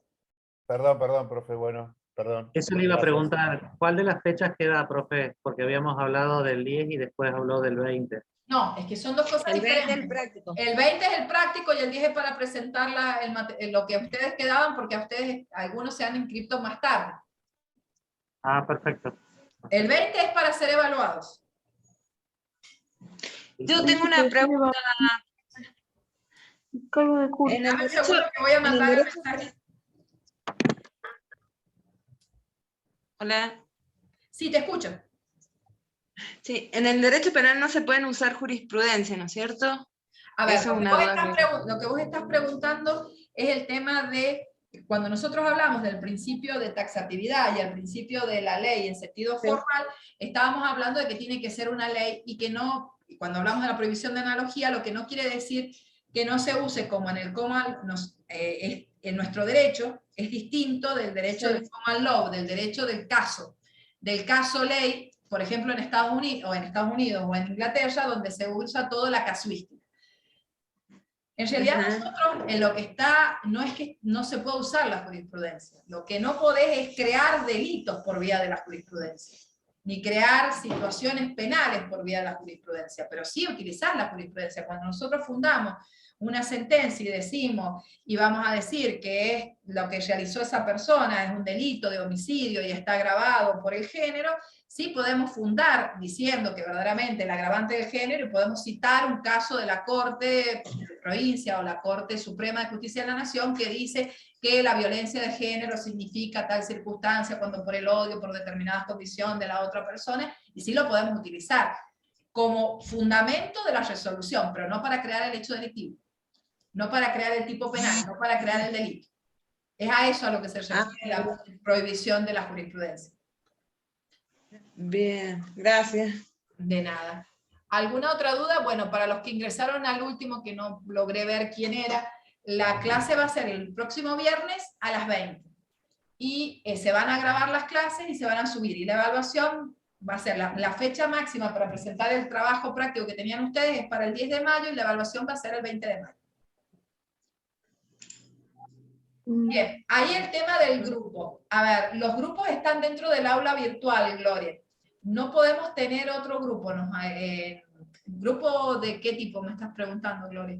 J: Perdón, profe, bueno, perdón.
B: Eso le iba a preguntar, ¿cuál de las fechas queda, profe? Porque habíamos hablado del 10 y después habló del 20.
A: No, es que son dos cosas diferentes.
C: El 20 es el práctico.
A: El 20 es el práctico y el 10 es para presentar lo que ustedes quedaban, porque a ustedes, algunos se han inscrito más tarde.
B: Ah, perfecto.
A: El 20 es para ser evaluados.
C: Yo tengo una pregunta.
A: Dame un segundo que voy a mandar el mensaje.
C: Hola.
A: Sí, te escucho.
C: Sí, en el derecho penal no se pueden usar jurisprudencia, ¿no es cierto?
A: A ver,
C: Eso
A: lo que vos estás preguntando es el tema de, cuando nosotros hablamos del principio de taxatividad y el principio de la ley en sentido formal, estábamos hablando de que tiene que ser una ley y que no, cuando hablamos de la prohibición de analogía, lo que no quiere decir que no se use como en el common, en nuestro derecho, es distinto del derecho del common law, del derecho del caso ley, por ejemplo en Estados Unidos o en Inglaterra, donde se usa toda la casuística. En realidad nosotros en lo que está, no es que no se pueda usar la jurisprudencia, lo que no podés es crear delitos por vía de la jurisprudencia, ni crear situaciones penales por vía de la jurisprudencia, pero sí utilizar la jurisprudencia. Cuando nosotros fundamos una sentencia y decimos, y vamos a decir que es lo que realizó esa persona es un delito de homicidio y está agravado por el género, sí podemos fundar diciendo que verdaderamente el agravante del género, y podemos citar un caso de la Corte de Provincia o la Corte Suprema de Justicia de la Nación que dice que la violencia de género significa tal circunstancia cuando por el odio, por determinadas condiciones de la otra persona, y sí lo podemos utilizar como fundamento de la resolución, pero no para crear el hecho delictivo, no para crear el tipo penal, no para crear el delito. Es a eso a lo que se refiere la prohibición de la jurisprudencia.
C: Bien, gracias.
A: De nada. ¿Alguna otra duda? Bueno, para los que ingresaron al último, que no logré ver quién era, la clase va a ser el próximo viernes a las 20. Y se van a grabar las clases y se van a subir. Y la evaluación va a ser la fecha máxima para presentar el trabajo práctico que tenían ustedes es para el 10 de mayo y la evaluación va a ser el 20 de mayo. Bien, ahí el tema del grupo. A ver, los grupos están dentro del aula virtual, Gloria. No podemos tener otro grupo. ¿Grupo de qué tipo me estás preguntando, Gloria?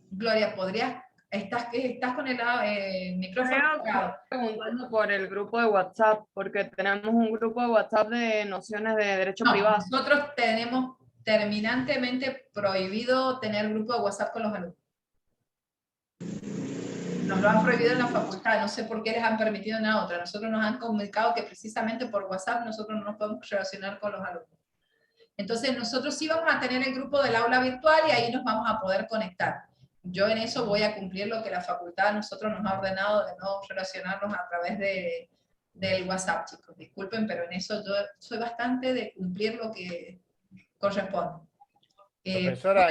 A: Gloria, ¿podrías? ¿Estás con el micrófono apagado?
E: Estoy preguntando por el grupo de WhatsApp, porque tenemos un grupo de WhatsApp de nociones de derecho privado.
A: Nosotros tenemos terminantemente prohibido tener grupo de WhatsApp con los alumnos. Nos lo han prohibido en la facultad, no sé por qué les han permitido en la otra. Nosotros nos han comunicado que precisamente por WhatsApp nosotros no nos podemos relacionar con los alumnos. Entonces nosotros sí vamos a tener el grupo del aula virtual y ahí nos vamos a poder conectar. Yo en eso voy a cumplir lo que la facultad a nosotros nos ha ordenado de no relacionarnos a través del WhatsApp, chicos. Disculpen, pero en eso yo soy bastante de cumplir lo que corresponde.
J: Profesora,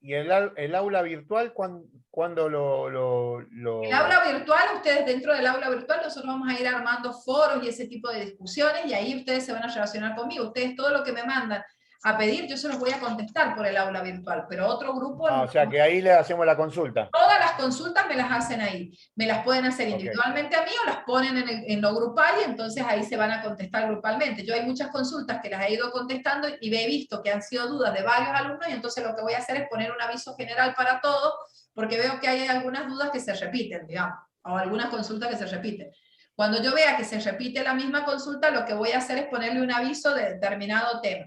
J: ¿y el aula virtual cuándo lo...?
A: El aula virtual, ustedes dentro del aula virtual, nosotros vamos a ir armando foros y ese tipo de discusiones y ahí ustedes se van a relacionar conmigo. Ustedes todo lo que me mandan a pedir, yo se los voy a contestar por el aula virtual, pero otro grupo...
J: o sea que ahí le hacemos la consulta.
A: Todas las consultas me las hacen ahí. Me las pueden hacer individualmente a mí o las ponen en lo grupal y entonces ahí se van a contestar grupalmente. Yo hay muchas consultas que las he ido contestando y he visto que han sido dudas de varios alumnos y entonces lo que voy a hacer es poner un aviso general para todos porque veo que hay algunas dudas que se repiten, digamos, o algunas consultas que se repiten. Cuando yo vea que se repite la misma consulta, lo que voy a hacer es ponerle un aviso de determinado tema.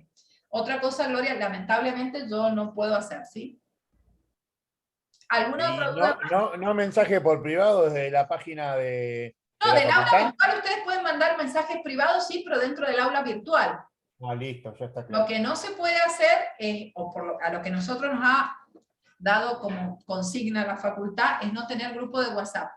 A: Otra cosa, Gloria, lamentablemente yo no puedo hacer, ¿sí? ¿Alguna otra duda?
J: No mensaje por privado desde la página de...
A: No, del aula virtual ustedes pueden mandar mensajes privados, sí, pero dentro del aula virtual.
J: Ah, listo, ya está claro.
A: Lo que no se puede hacer es, a lo que nosotros nos ha dado como consigna la facultad, es no tener grupo de WhatsApp.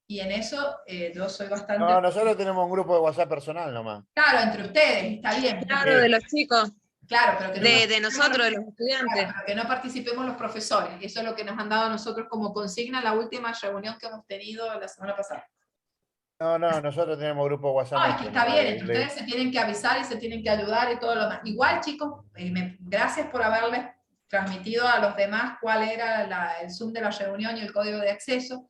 A: y en eso yo soy bastante...
J: No, nosotros tenemos un grupo de WhatsApp personal nomás.
A: Claro, entre ustedes, está bien.
C: Claro, de los chicos.
A: Claro, pero que no
C: de nosotros, de los estudiantes.
A: Claro, que no participemos los profesores, y eso es lo que nos han dado a nosotros como consigna en la última reunión que hemos tenido la semana pasada.
J: No, nosotros tenemos grupo de WhatsApp.
A: No, es que está bien, entre ustedes se tienen que avisar y se tienen que ayudar y todo lo demás. Igual, chicos, gracias por haberles transmitido a los demás cuál era el Zoom de la reunión y el código de acceso.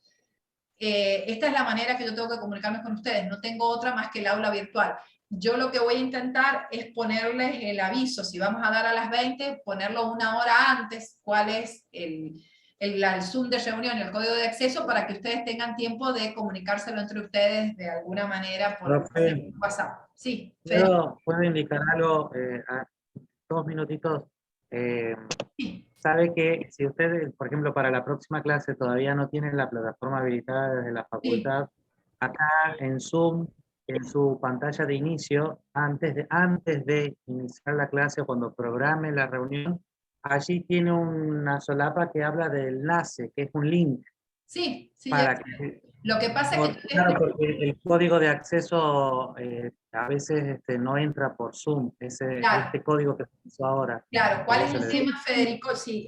A: Esta es la manera que yo tengo que comunicarme con ustedes, no tengo otra más que el aula virtual. Yo lo que voy a intentar es ponerles el aviso, si vamos a dar a las 20, ponerlo una hora antes, cuál es el Zoom de reunión y el código de acceso, para que ustedes tengan tiempo de comunicárselo entre ustedes de alguna manera por WhatsApp. Sí,
B: ¿Puedo indicar algo? 2 minutitos. Sabe que si ustedes, por ejemplo, para la próxima clase todavía no tienen la plataforma habilitada desde la facultad, acá en Zoom, en su pantalla de inicio, antes de iniciar la clase o cuando programe la reunión, allí tiene una solapa que habla de enlace, que es un link.
A: Sí,
B: para
A: lo que pasa es que...
B: Claro, porque el código de acceso a veces no entra por Zoom, este código que se hizo ahora.
A: Claro, ¿cuál es el tema, Federico? Sí,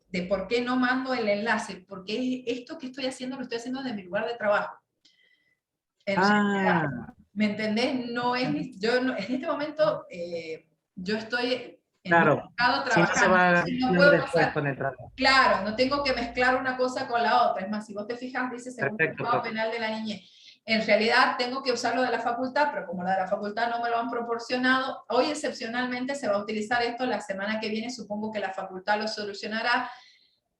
A: de por qué no mando el enlace, porque esto que estoy haciendo lo estoy haciendo desde mi lugar de trabajo. ¿Me entendés? No es, en este momento yo estoy en el mercado trabajando. No puedo pasar. Claro, no tengo que mezclar una cosa con la otra. Es más, si vos te fijas, dice segundo Código Penal de la Niñez. En realidad tengo que usar lo de la facultad, pero como la de la facultad no me lo han proporcionado, hoy excepcionalmente se va a utilizar esto, la semana que viene supongo que la facultad lo solucionará,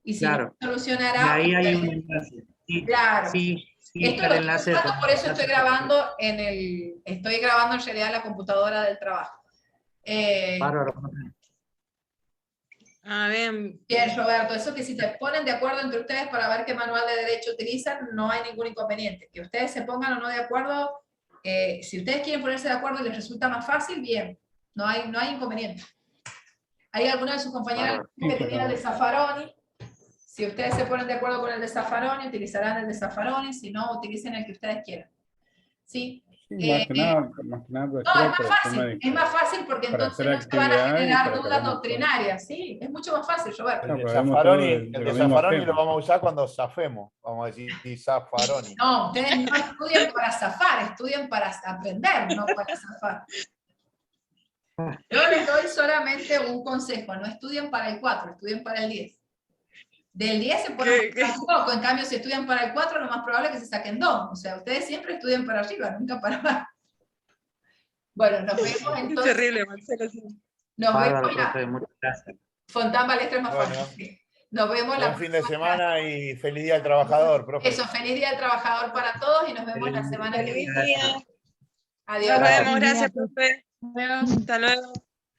A: y si no solucionará...
B: Y ahí hay un enlace.
A: Claro.
B: Sí,
A: esto lo estoy usando, por eso estoy grabando en realidad en la computadora del trabajo. Bien, Roberto, eso que si te ponen de acuerdo entre ustedes para ver qué manual de derecho utilizan, no hay ningún inconveniente. Que ustedes se pongan o no de acuerdo, si ustedes quieren ponerse de acuerdo y les resulta más fácil, bien, no hay inconveniente. Hay algunos de sus compañeros que tenían el de Zaffaroni. Si ustedes se ponen de acuerdo con el de Zaffaroni, utilizarán el de Zaffaroni, si no, utilicen el que ustedes quieran. ¿Sí?
F: Más que nada,
A: no, es más fácil porque entonces no se van a generar dudas doctrinarias, ¿sí? Es mucho más fácil, Roberto.
J: El de Zaffaroni lo vamos a usar cuando zafemos, vamos a decir Zaffaroni.
A: No, ustedes no estudian para zafar, estudian para aprender, no para zafar. Yo les doy solamente un consejo, no estudien para el 4, estudien para el 10. Del 10 se pone un poco, en cambio si estudian para el 4 lo más probable es que se saquen 2, o sea, ustedes siempre estudian para arriba, nunca para abajo. Bueno, nos vemos entonces.
C: Terrible, Marcelo.
A: Nos vemos ya.
B: Muchas gracias.
A: Fontán Balestra es más fácil. Nos vemos
J: buen fin de semana y feliz día al trabajador, profe.
A: Eso, feliz día al trabajador para todos y nos vemos la semana que viene.
C: Adiós. Nos vemos, gracias, profe. Hasta luego.